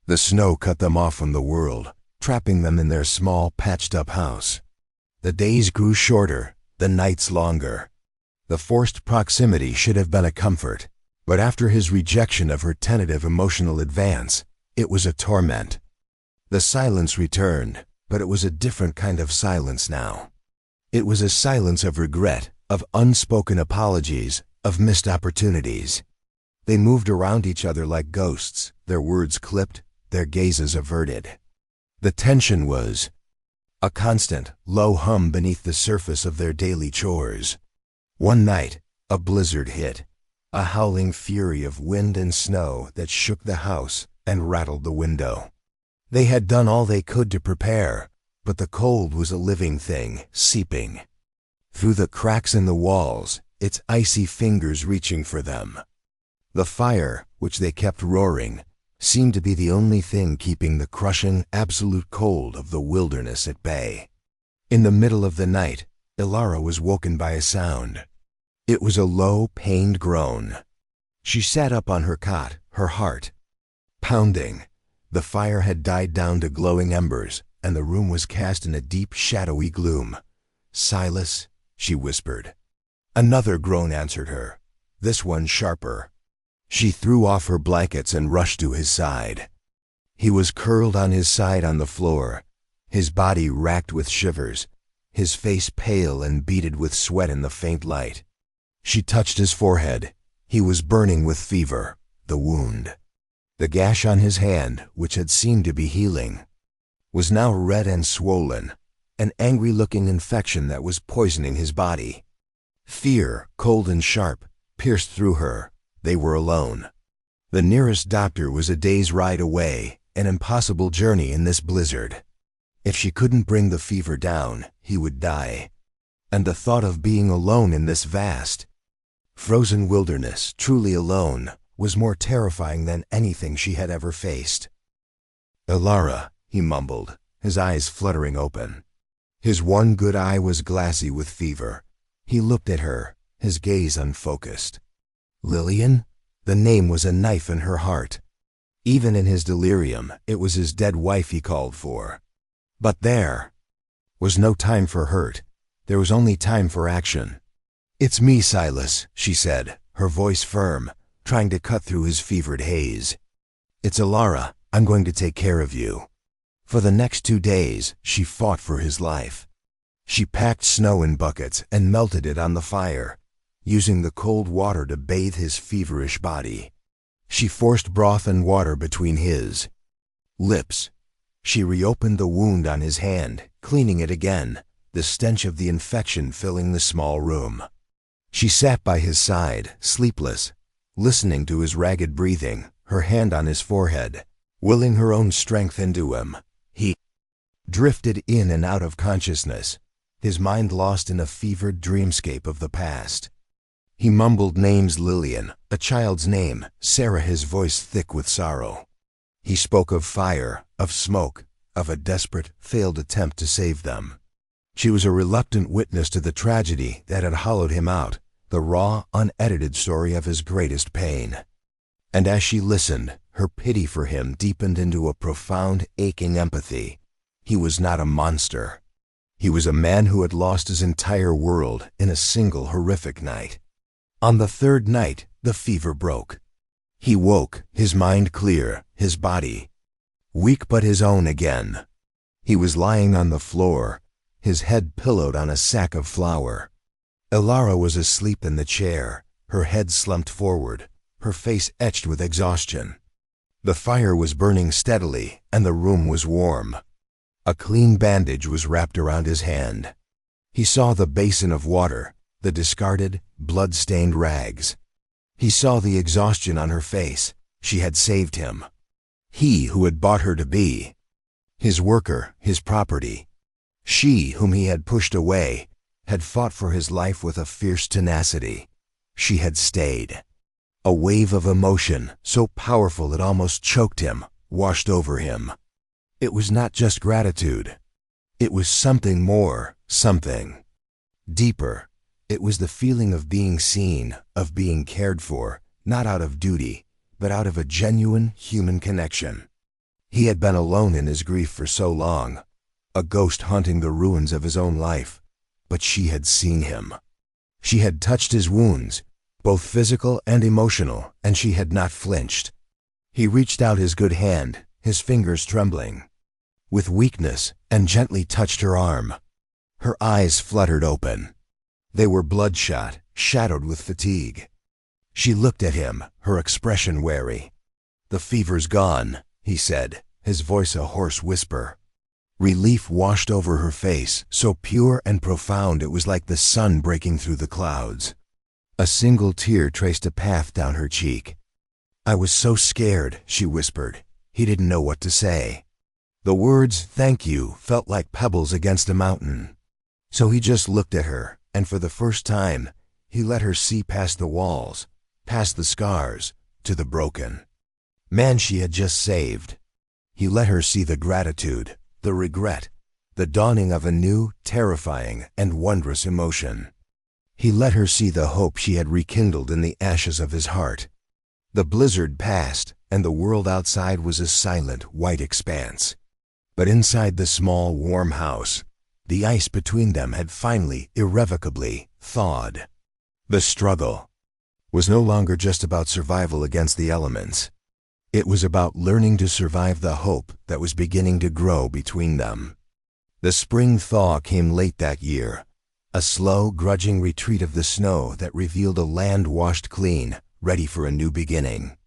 The snow cut them off from the world, trapping them in their small, patched-up house. The days grew shorter, the nights longer. The forced proximity should have been a comfort, but after his rejection of her tentative emotional advance, it was a torment. The silence returned, but it was a different kind of silence now. It was a silence of regret, of unspoken apologies, of missed opportunities. They moved around each other like ghosts, their words clipped, their gazes averted. The tension was a constant, low hum beneath the surface of their daily chores. One night, a blizzard hit, a howling fury of wind and snow that shook the house and rattled the window. They had done all they could to prepare, but the cold was a living thing, seeping through the cracks in the walls, its icy fingers reaching for them. The fire, which they kept roaring, seemed to be the only thing keeping the crushing, absolute cold of the wilderness at bay. In the middle of the night, Ilara was woken by a sound. It was a low, pained groan. She sat up on her cot, her heart pounding. The fire had died down to glowing embers, and the room was cast in a deep, shadowy gloom. "Silas," she whispered. Another groan answered her, this one sharper. She threw off her blankets and rushed to his side. He was curled on his side on the floor, his body racked with shivers, his face pale and beaded with sweat in the faint light. She touched his forehead. He was burning with fever, the wound. The gash on his hand, which had seemed to be healing, was now red and swollen, an angry-looking infection that was poisoning his body. Fear, cold and sharp, pierced through her. They were alone. The nearest doctor was a day's ride away, an impossible journey in this blizzard. If she couldn't bring the fever down, he would die. And the thought of being alone in this vast, frozen wilderness, truly alone, was more terrifying than anything she had ever faced. "Ilara," he mumbled, his eyes fluttering open. His one good eye was glassy with fever. He looked at her, his gaze unfocused. Lillian? The name was a knife in her heart. Even in his delirium, it was his dead wife he called for. But there was no time for hurt. There was only time for action. "It's me, Silas," she said, her voice firm, trying to cut through his fevered haze. "It's Ilara. I'm going to take care of you." For the next 2 days, she fought for his life. She packed snow in buckets and melted it on the fire, using the cold water to bathe his feverish body. She forced broth and water between his lips. She reopened the wound on his hand, cleaning it again, the stench of the infection filling the small room. She sat by his side, sleepless, listening to his ragged breathing, her hand on his forehead, willing her own strength into him. He drifted in and out of consciousness, his mind lost in a fevered dreamscape of the past. He mumbled names: Lillian, a child's name, Sarah, his voice thick with sorrow. He spoke of fire, of smoke, of a desperate, failed attempt to save them. She was a reluctant witness to the tragedy that had hollowed him out, the raw, unedited story of his greatest pain. And as she listened, her pity for him deepened into a profound, aching empathy. He was not a monster. He was a man who had lost his entire world in a single horrific night. On the 3rd night, the fever broke. He woke, his mind clear, his body weak but his own again. He was lying on the floor, his head pillowed on a sack of flour. Ilara was asleep in the chair, her head slumped forward, her face etched with exhaustion. The fire was burning steadily, and the room was warm. A clean bandage was wrapped around his hand. He saw the basin of water, the discarded, blood-stained rags. He saw the exhaustion on her face. She had saved him. He who had bought her to be his worker, his property. She whom he had pushed away had fought for his life with a fierce tenacity. She had stayed. A wave of emotion, so powerful it almost choked him, washed over him. It was not just gratitude. It was something more, something deeper. It was the feeling of being seen, of being cared for, not out of duty, but out of a genuine human connection. He had been alone in his grief for so long, a ghost haunting the ruins of his own life, but she had seen him. She had touched his wounds, both physical and emotional, and she had not flinched. He reached out his good hand, his fingers trembling, with weakness, and gently touched her arm. Her eyes fluttered open. They were bloodshot, shadowed with fatigue. She looked at him, her expression wary. "The fever's gone," he said, his voice a hoarse whisper. Relief washed over her face, so pure and profound it was like the sun breaking through the clouds. A single tear traced a path down her cheek. "I was so scared," she whispered. He didn't know what to say. The words, "thank you," felt like pebbles against a mountain. So he just looked at her, and for the first time, he let her see past the walls, past the scars, to the broken man she had just saved. He let her see the gratitude, the regret, the dawning of a new, terrifying, and wondrous emotion. He let her see the hope she had rekindled in the ashes of his heart. The blizzard passed, and the world outside was a silent, white expanse. But inside the small, warm house, the ice between them had finally, irrevocably, thawed. The struggle was no longer just about survival against the elements. It was about learning to survive the hope that was beginning to grow between them. The spring thaw came late that year, a slow, grudging retreat of the snow that revealed a land washed clean, ready for a new beginning.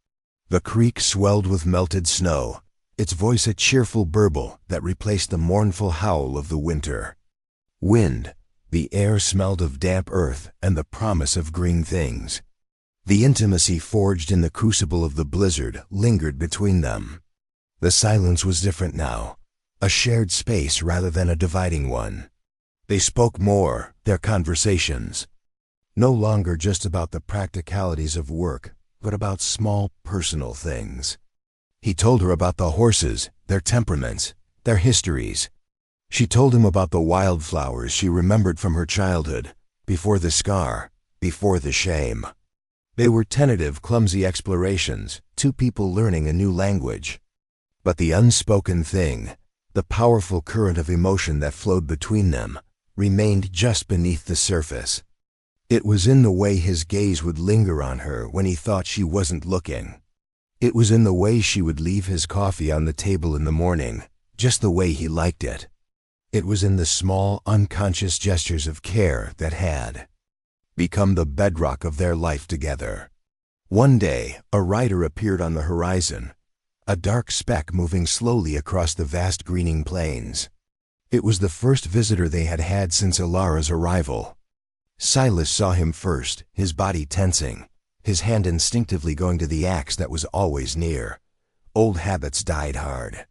The creek swelled with melted snow, its voice a cheerful burble that replaced the mournful howl of the winter. Wind, the air smelled of damp earth and the promise of green things. The intimacy forged in the crucible of the blizzard lingered between them. The silence was different now, a shared space rather than a dividing one. They spoke more, their conversations, no longer just about the practicalities of work, but about small, personal things. He told her about the horses, their temperaments, their histories. She told him about the wildflowers she remembered from her childhood, before the scar, before the shame. They were tentative, clumsy explorations, two people learning a new language. But the unspoken thing, the powerful current of emotion that flowed between them, remained just beneath the surface. It was in the way his gaze would linger on her when he thought she wasn't looking. It was in the way she would leave his coffee on the table in the morning, just the way he liked it. It was in the small, unconscious gestures of care that had become the bedrock of their life together. One day, a rider appeared on the horizon, a dark speck moving slowly across the vast greening plains. It was the first visitor they had had since Ilara's arrival. Silas saw him first, his body tensing, his hand instinctively going to the axe that was always near. Old habits died hard.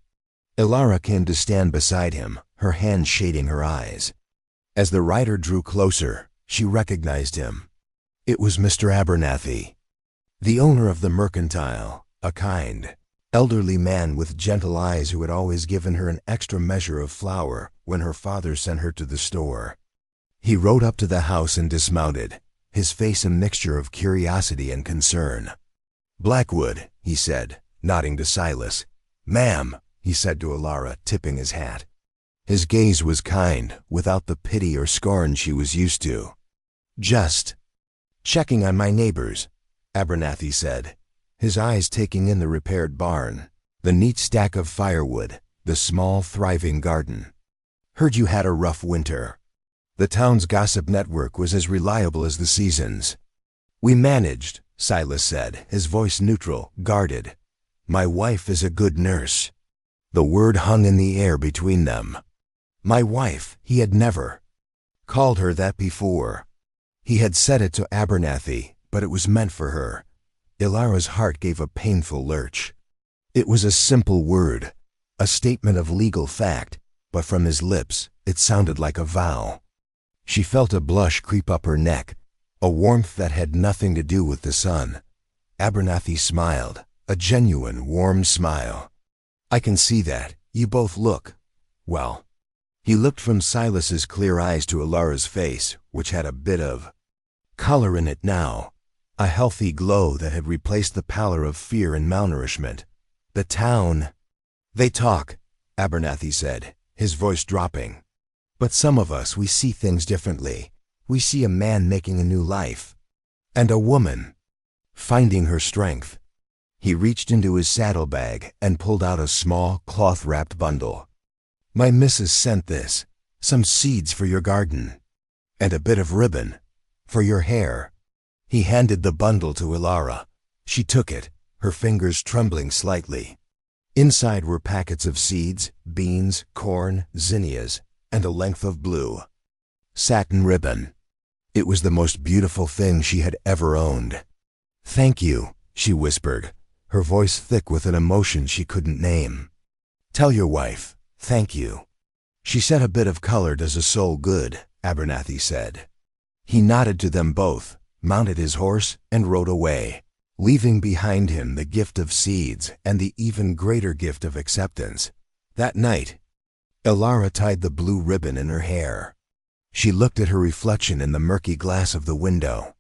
Ilara came to stand beside him, her hand shading her eyes. As the rider drew closer, she recognized him. It was Mr. Abernathy, the owner of the mercantile, a kind, elderly man with gentle eyes who had always given her an extra measure of flour when her father sent her to the store. He rode up to the house and dismounted, his face a mixture of curiosity and concern. "Blackwood," he said, nodding to Silas. "Ma'am," he said to Ilara, tipping his hat. His gaze was kind, without the pity or scorn she was used to. "Just checking on my neighbors," Abernathy said, his eyes taking in the repaired barn, the neat stack of firewood, the small, thriving garden. "Heard you had a rough winter." The town's gossip network was as reliable as the seasons. "We managed," Silas said, his voice neutral, guarded. "My wife is a good nurse." The word hung in the air between them. My wife, he had never called her that before. He had said it to Abernathy, but it was meant for her. Ilara's heart gave a painful lurch. It was a simple word, a statement of legal fact, but from his lips, it sounded like a vow. She felt a blush creep up her neck, a warmth that had nothing to do with the sun. Abernathy smiled, a genuine, warm smile. "I can see that. You both look well." He looked from Silas's clear eyes to Ilara's face, which had a bit of color in it now, a healthy glow that had replaced the pallor of fear and malnourishment. "The town—" "They talk," Abernathy said, his voice dropping. "But some of us, we see things differently. we see a man making a new life. And a woman finding her strength. He reached into his saddlebag and pulled out a small, cloth-wrapped bundle. My missus sent this, some seeds for your garden, and a bit of ribbon for your hair. He handed the bundle to Ilara. She took it, her fingers trembling slightly. Inside were packets of seeds, beans, corn, zinnias, and a length of blue satin ribbon. It was the most beautiful thing she had ever owned. Thank you, she whispered, her voice thick with an emotion she couldn't name. Tell your wife, thank you. She said a bit of color does a soul good, Abernathy said. He nodded to them both, mounted his horse, and rode away, leaving behind him the gift of seeds and the even greater gift of acceptance. That night, Ilara tied the blue ribbon in her hair. She looked at her reflection in the murky glass of the window.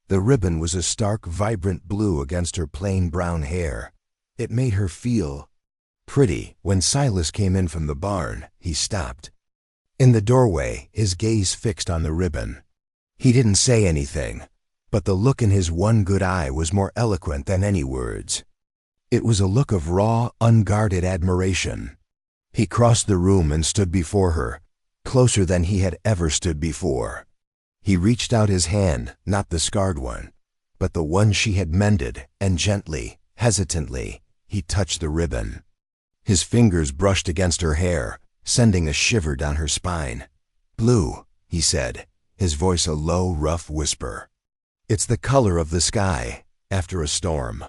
The ribbon was a stark, vibrant blue against her plain brown hair. It made her feel pretty. When Silas came in from the barn, he stopped. In the doorway, his gaze fixed on the ribbon. He didn't say anything, but the look in his one good eye was more eloquent than any words. It was a look of raw, unguarded admiration. He crossed the room and stood before her, closer than he had ever stood before. He reached out his hand, not the scarred one, but the one she had mended, and gently, hesitantly, he touched the ribbon. His fingers brushed against her hair, sending a shiver down her spine. Blue, he said, his voice a low, rough whisper. It's the color of the sky, after a storm.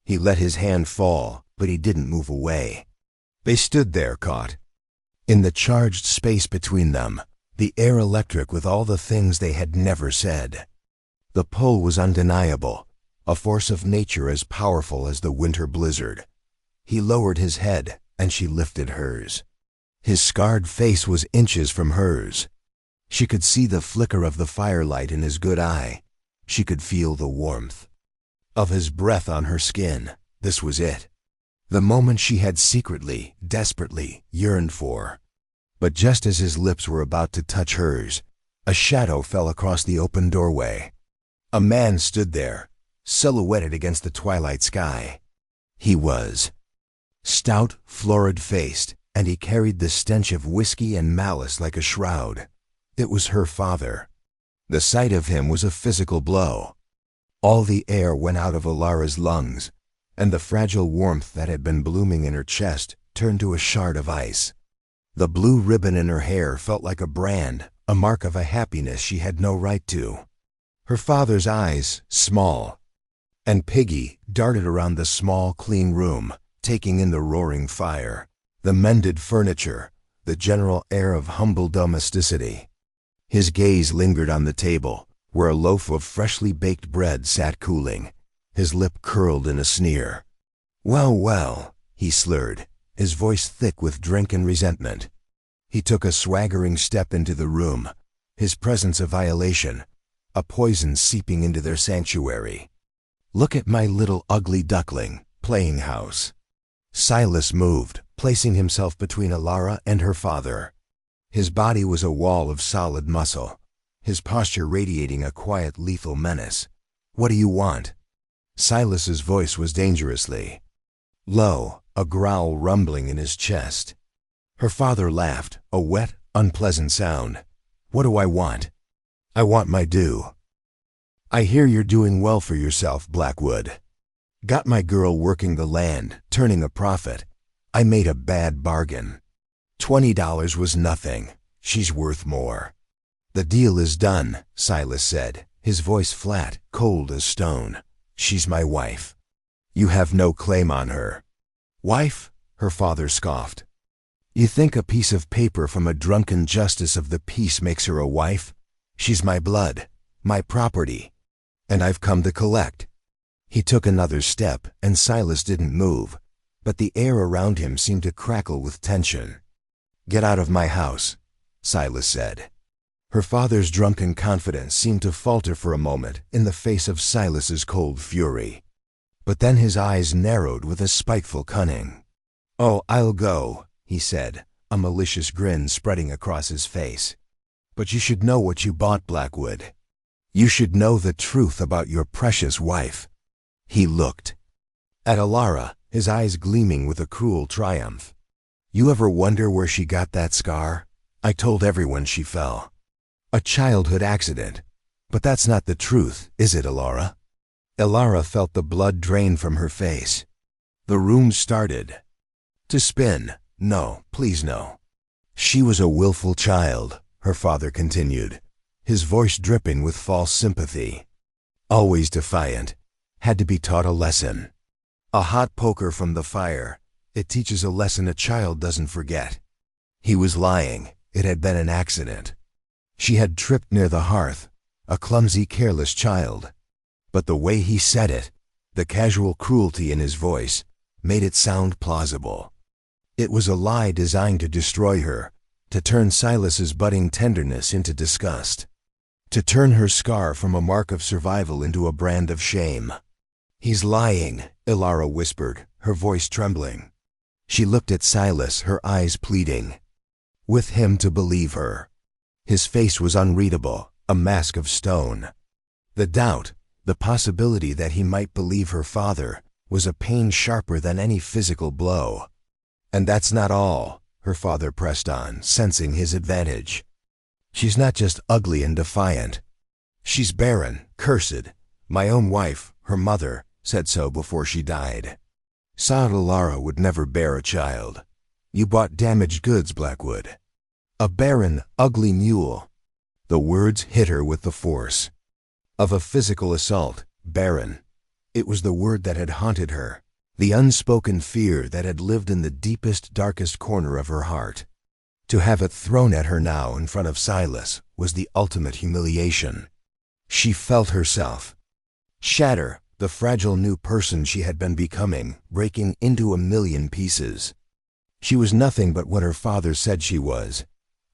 He let his hand fall, but he didn't move away. They stood there, caught in the charged space between them, the air electric with all the things they had never said. The pull was undeniable, a force of nature as powerful as the winter blizzard. He lowered his head, and she lifted hers. His scarred face was inches from hers. She could see the flicker of the firelight in his good eye. She could feel the warmth of his breath on her skin. This was it. The moment she had secretly, desperately yearned for. But just as his lips were about to touch hers, a shadow fell across the open doorway. A man stood there, silhouetted against the twilight sky. He was stout, florid-faced, and he carried the stench of whiskey and malice like a shroud. It was her father. The sight of him was a physical blow. All the air went out of Ilara's lungs, and the fragile warmth that had been blooming in her chest turned to a shard of ice. The blue ribbon in her hair felt like a brand, a mark of a happiness she had no right to. Her father's eyes, small and piggy, darted around the small, clean room, taking in the roaring fire, the mended furniture, the general air of humble domesticity. His gaze lingered on the table, where a loaf of freshly baked bread sat cooling. His lip curled in a sneer. Well, well, he slurred, his voice thick with drink and resentment. He took a swaggering step into the room, his presence a violation, a poison seeping into their sanctuary. Look at my little ugly duckling, playing house. Silas moved, placing himself between Ilara and her father. His body was a wall of solid muscle, his posture radiating a quiet, lethal menace. What do you want? Silas's voice was dangerously low, a growl rumbling in his chest. Her father laughed, a wet, unpleasant sound. What do I want? I want my due. I hear you're doing well for yourself, Blackwood. Got my girl working the land, turning a profit. I made a bad bargain. $20 was nothing. She's worth more. The deal is done, Silas said, his voice flat, cold as stone. She's my wife. You have no claim on her. Wife? Her father scoffed. You think a piece of paper from a drunken justice of the peace makes her a wife? She's my blood, my property, and I've come to collect. He took another step, and Silas didn't move, but the air around him seemed to crackle with tension. Get out of my house, Silas said. Her father's drunken confidence seemed to falter for a moment in the face of Silas's cold fury. But then his eyes narrowed with a spiteful cunning. Oh, I'll go, he said, a malicious grin spreading across his face. But you should know what you bought, Blackwood. You should know the truth about your precious wife." He looked at Alara, his eyes gleaming with a cruel triumph. "You ever wonder where she got that scar? I told everyone she fell. A childhood accident. But that's not the truth, is it, Alara?" Alara felt the blood drain from her face. The room started to spin. "No, please no. She was a willful child," her father continued, his voice dripping with false sympathy. "Always defiant. Had to be taught a lesson. A hot poker from the fire. It teaches a lesson a child doesn't forget." He was lying. It had been an accident. She had tripped near the hearth, a clumsy, careless child. But the way he said it, the casual cruelty in his voice, made it sound plausible. It was a lie designed to destroy her, to turn Silas's budding tenderness into disgust, to turn her scar from a mark of survival into a brand of shame. "He's lying," Alara whispered, her voice trembling. She looked at Silas, her eyes pleading with him to believe her. His face was unreadable, a mask of stone. The doubt, the possibility that he might believe her father, was a pain sharper than any physical blow. "And that's not all," her father pressed on, sensing his advantage. "She's not just ugly and defiant. She's barren, cursed. My own wife, her mother, said so before she died. Saad Alara would never bear a child. You bought damaged goods, Blackwood. A barren, ugly mule." The words hit her with the force of a physical assault. Barren. It was the word that had haunted her, the unspoken fear that had lived in the deepest, darkest corner of her heart. To have it thrown at her now in front of Silas was the ultimate humiliation. She felt herself shatter, the fragile new person she had been becoming, breaking into a million pieces. She was nothing but what her father said she was: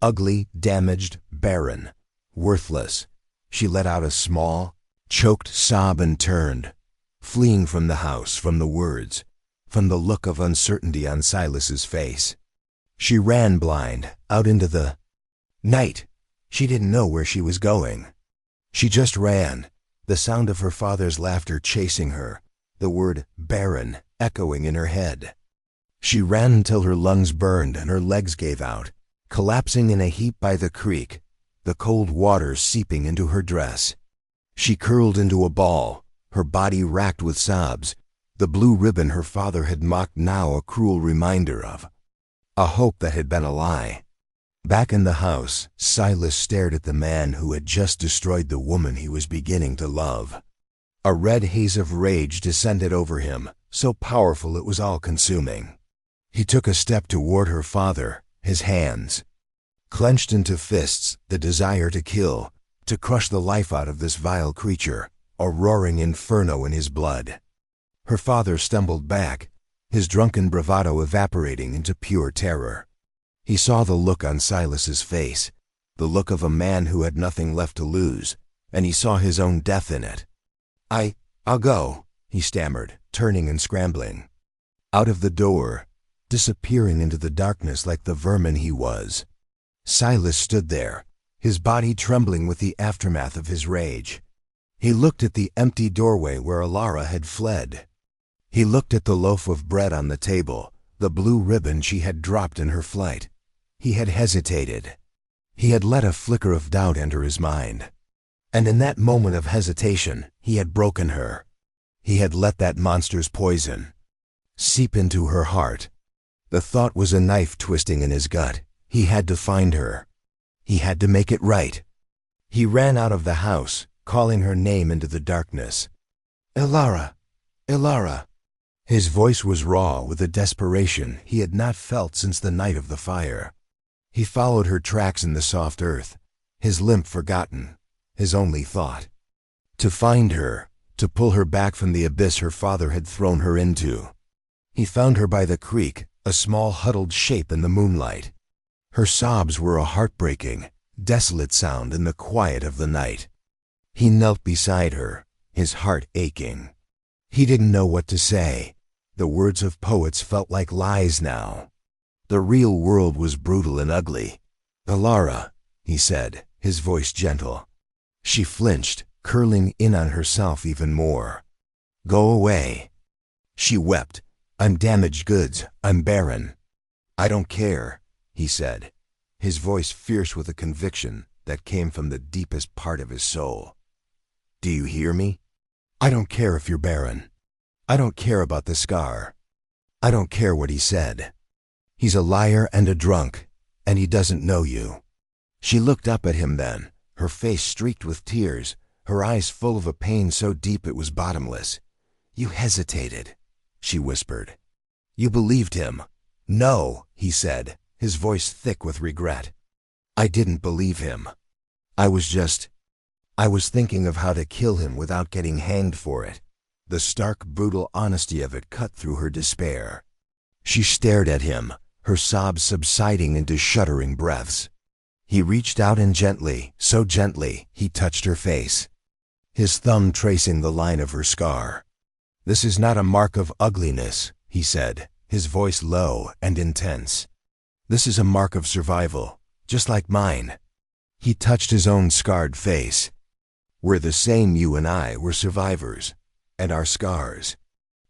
ugly, damaged, barren, worthless. She let out a small, choked sob and turned, fleeing from the house, from the words, from the look of uncertainty on Silas's face. She ran blind, out into the night. She didn't know where she was going. She just ran, the sound of her father's laughter chasing her, the word barren echoing in her head. She ran until her lungs burned and her legs gave out, collapsing in a heap by the creek, the cold water seeping into her dress. She curled into a ball, her body racked with sobs, the blue ribbon her father had mocked now a cruel reminder of a hope that had been a lie. Back in the house, Silas stared at the man who had just destroyed the woman he was beginning to love. A red haze of rage descended over him, so powerful it was all-consuming. He took a step toward her father, his hands clenched into fists, the desire to kill, to crush the life out of this vile creature, a roaring inferno in his blood. Her father stumbled back, his drunken bravado evaporating into pure terror. He saw the look on Silas's face, the look of a man who had nothing left to lose, and he saw his own death in it. I'll go," he stammered, turning and scrambling out of the door, disappearing into the darkness like the vermin he was. Silas stood there, his body trembling with the aftermath of his rage. He looked at the empty doorway where Alara had fled. He looked at the loaf of bread on the table, the blue ribbon she had dropped in her flight. He had hesitated. He had let a flicker of doubt enter his mind. And in that moment of hesitation, he had broken her. He had let that monster's poison seep into her heart. The thought was a knife twisting in his gut. He had to find her. He had to make it right. He ran out of the house, calling her name into the darkness. "Alara! Alara!" His voice was raw with a desperation he had not felt since the night of the fire. He followed her tracks in the soft earth, his limp forgotten, his only thought to find her, to pull her back from the abyss her father had thrown her into. He found her by the creek, a small huddled shape in the moonlight. Her sobs were a heartbreaking, desolate sound in the quiet of the night. He knelt beside her, his heart aching. He didn't know what to say. The words of poets felt like lies now. The real world was brutal and ugly. "Alara," he said, his voice gentle. She flinched, curling in on herself even more. "Go away." She wept. "I'm damaged goods. I'm barren." "I don't care," he said, his voice fierce with a conviction that came from the deepest part of his soul. "Do you hear me? I don't care if you're barren. I don't care about the scar. I don't care what he said. He's a liar and a drunk, and he doesn't know you." She looked up at him then, her face streaked with tears, her eyes full of a pain so deep it was bottomless. "You hesitated," she whispered. "You believed him." "No," he said, his voice thick with regret. "I didn't believe him. I was thinking of how to kill him without getting hanged for it." The stark, brutal honesty of it cut through her despair. She stared at him, her sobs subsiding into shuddering breaths. He reached out and gently, so gently, he touched her face, his thumb tracing the line of her scar. "This is not a mark of ugliness," he said, his voice low and intense. "This is a mark of survival, just like mine." He touched his own scarred face. "We're the same, you and I, we're survivors. And our scars,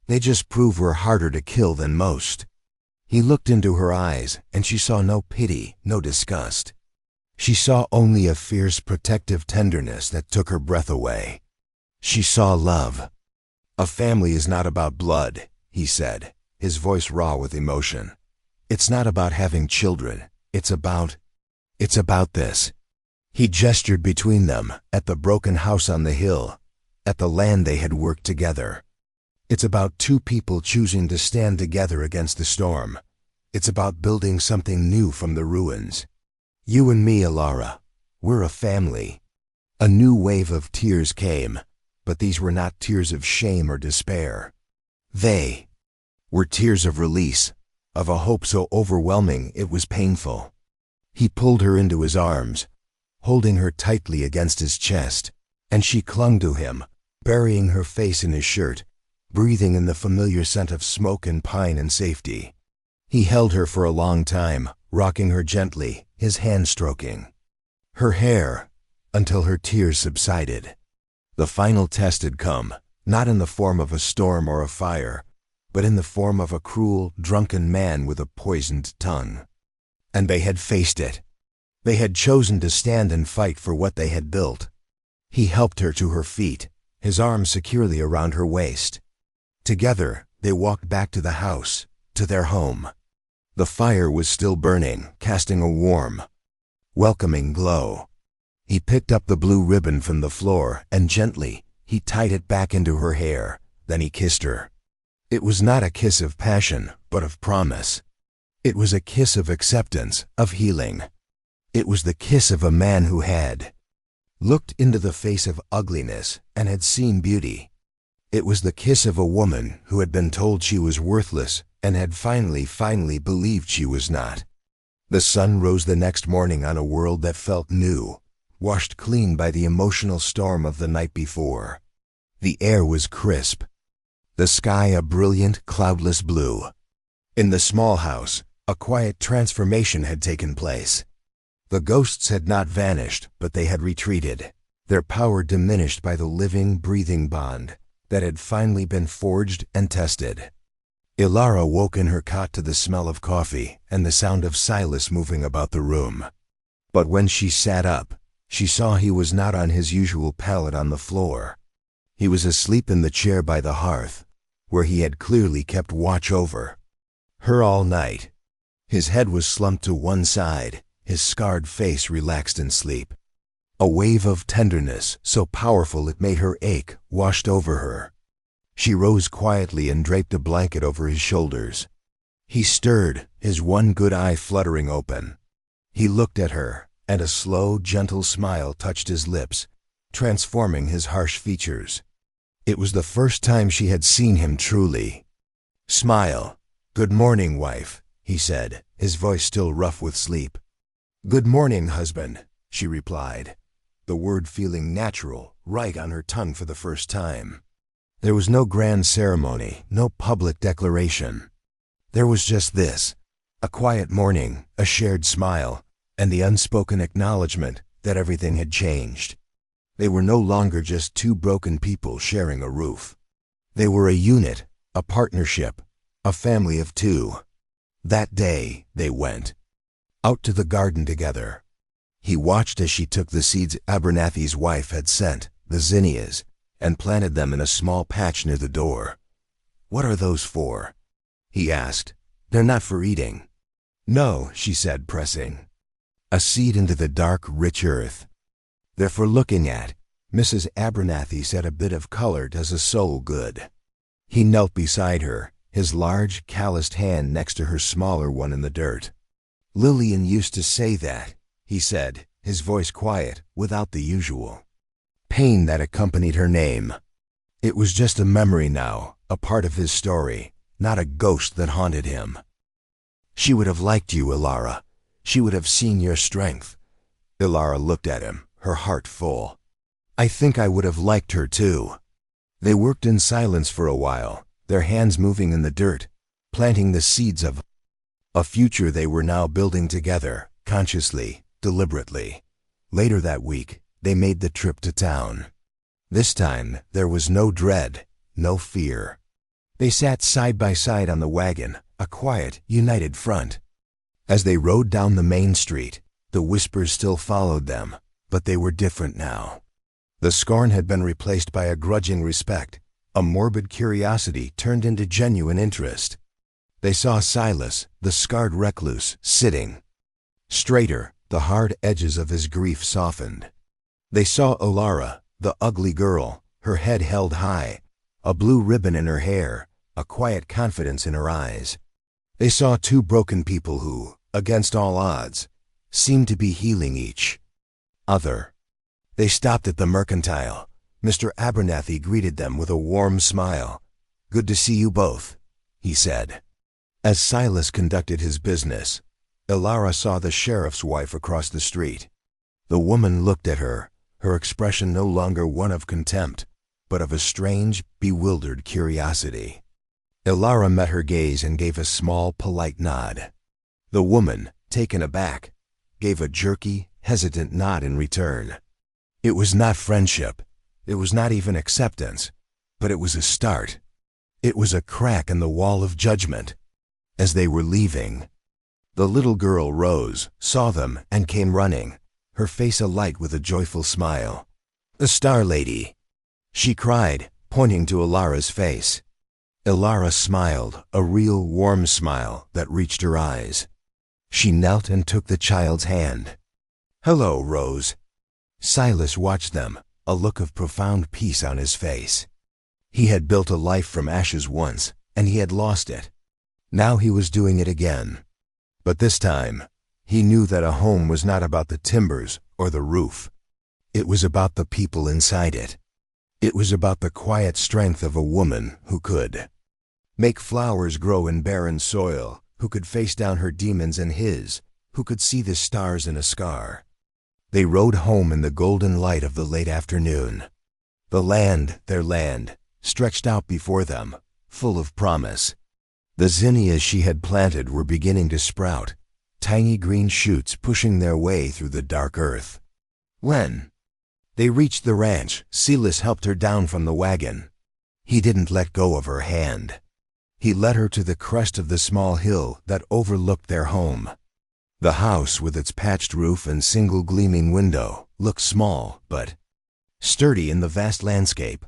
they just prove we're harder to kill than most." He looked into her eyes, and she saw no pity, no disgust. She saw only a fierce, protective tenderness that took her breath away. She saw love. "A family is not about blood," he said, his voice raw with emotion. "It's not about having children. It's about this." He gestured between them, at the broken house on the hill, at the land they had worked together. "It's about two people choosing to stand together against the storm. It's about building something new from the ruins. You and me, Alara, we're a family." A new wave of tears came, but these were not tears of shame or despair. They were tears of release, of a hope so overwhelming it was painful. He pulled her into his arms, holding her tightly against his chest, and she clung to him, burying her face in his shirt, breathing in the familiar scent of smoke and pine and safety. He held her for a long time, rocking her gently, his hand stroking her hair, until her tears subsided. The final test had come, not in the form of a storm or a fire, but in the form of a cruel, drunken man with a poisoned tongue. And they had faced it. They had chosen to stand and fight for what they had built. He helped her to her feet, his arms securely around her waist. Together, they walked back to the house, to their home. The fire was still burning, casting a warm, welcoming glow. He picked up the blue ribbon from the floor, and gently, he tied it back into her hair. Then he kissed her. It was not a kiss of passion, but of promise. It was a kiss of acceptance, of healing. It was the kiss of a man who had looked into the face of ugliness and had seen beauty. It was the kiss of a woman who had been told she was worthless and had finally believed she was not. The sun rose the next morning on a world that felt new, washed clean by the emotional storm of the night before. The air was crisp, the sky a brilliant, cloudless blue. In the small house, a quiet transformation had taken place. The ghosts had not vanished, but they had retreated, their power diminished by the living, breathing bond that had finally been forged and tested. Ilara woke in her cot to the smell of coffee and the sound of Silas moving about the room. But when she sat up, she saw he was not on his usual pallet on the floor. He was asleep in the chair by the hearth, where he had clearly kept watch over her all night. His head was slumped to one side, his scarred face relaxed in sleep. A wave of tenderness, so powerful it made her ache, washed over her. She rose quietly and draped a blanket over his shoulders. He stirred, his one good eye fluttering open. He looked at her, and a slow, gentle smile touched his lips, transforming his harsh features. It was the first time she had seen him truly smile. "Good morning, wife," he said, his voice still rough with sleep. "Good morning, husband," she replied, the word feeling natural, right on her tongue for the first time. There was no grand ceremony, no public declaration. There was just this, a quiet morning, a shared smile, and the unspoken acknowledgement that everything had changed. They were no longer just two broken people sharing a roof. They were a unit, a partnership, a family of two. That day, they went out to the garden together. He watched as she took the seeds Abernathy's wife had sent, the zinnias, and planted them in a small patch near the door. "What are those for?" he asked. "They're not for eating." "No," she said, pressing a seed into the dark, rich earth. "They're for looking at." Mrs. Abernathy said, "A bit of color does a soul good." He knelt beside her, his large, calloused hand next to her smaller one in the dirt. "Lillian used to say that," he said, his voice quiet, without the usual pain that accompanied her name. It was just a memory now, a part of his story, not a ghost that haunted him. "She would have liked you, Ilara. She would have seen your strength." Ilara looked at him, her heart full. "I think I would have liked her too." They worked in silence for a while, their hands moving in the dirt, planting the seeds of a future they were now building together, consciously, deliberately. Later that week, they made the trip to town. This time, there was no dread, no fear. They sat side by side on the wagon, a quiet, united front. As they rode down the main street, the whispers still followed them, but they were different now. The scorn had been replaced by a grudging respect, a morbid curiosity turned into genuine interest. They saw Silas, the scarred recluse, sitting straighter, the hard edges of his grief softened. They saw Ilara, the ugly girl, her head held high, a blue ribbon in her hair, a quiet confidence in her eyes. They saw two broken people who, against all odds, seemed to be healing each other. They stopped at the Mercantile. Mr. Abernathy greeted them with a warm smile. "Good to see you both," he said. As Silas conducted his business, Ilara saw the sheriff's wife across the street. The woman looked at her, her expression no longer one of contempt, but of a strange, bewildered curiosity. Ilara met her gaze and gave a small, polite nod. The woman, taken aback, gave a jerky, hesitant nod in return. It was not friendship, it was not even acceptance, but it was a start. It was a crack in the wall of judgment. As they were leaving, the little girl rose, saw them, and came running, her face alight with a joyful smile. "The Star Lady!" she cried, pointing to Ilara's face. Ilara smiled, a real warm smile that reached her eyes. She knelt and took the child's hand. "Hello, Rose." Silas watched them, a look of profound peace on his face. He had built a life from ashes once, and he had lost it. Now he was doing it again. But this time, he knew that a home was not about the timbers or the roof. It was about the people inside it. It was about the quiet strength of a woman who could make flowers grow in barren soil, who could face down her demons and his, who could see the stars in a scar. They rode home in the golden light of the late afternoon. The land, their land, stretched out before them, full of promise. The zinnias she had planted were beginning to sprout, tiny green shoots pushing their way through the dark earth. When they reached the ranch, Silas helped her down from the wagon. He didn't let go of her hand. He led her to the crest of the small hill that overlooked their home. The house, with its patched roof and single gleaming window, looked small but sturdy in the vast landscape.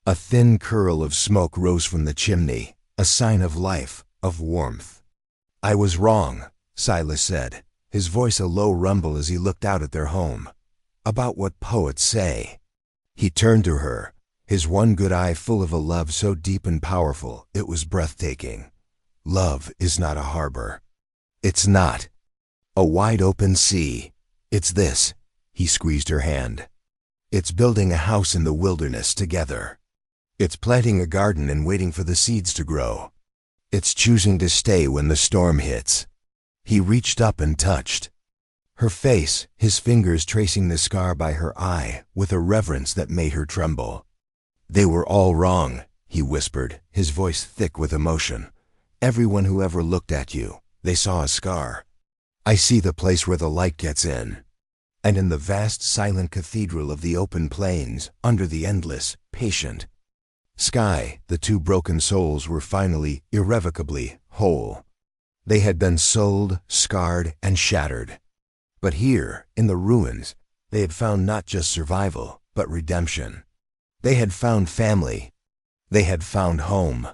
A thin curl of smoke rose from the chimney, a sign of life, of warmth. "I was wrong," Silas said, his voice a low rumble as he looked out at their home. "About what poets say." He turned to her, his one good eye full of a love so deep and powerful it was breathtaking. "Love is not a harbor. It's not a wide-open sea. It's this." He squeezed her hand. "It's building a house in the wilderness together. It's planting a garden and waiting for the seeds to grow. It's choosing to stay when the storm hits." He reached up and touched her face, his fingers tracing the scar by her eye with a reverence that made her tremble. "They were all wrong," he whispered, his voice thick with emotion. "Everyone who ever looked at you, they saw a scar. I see the place where the light gets in." And in the vast silent cathedral of the open plains, under the endless, patient sky, the two broken souls were finally, irrevocably, whole. They had been sold, scarred, and shattered. But here, in the ruins, they had found not just survival, but redemption. They had found family. They had found home.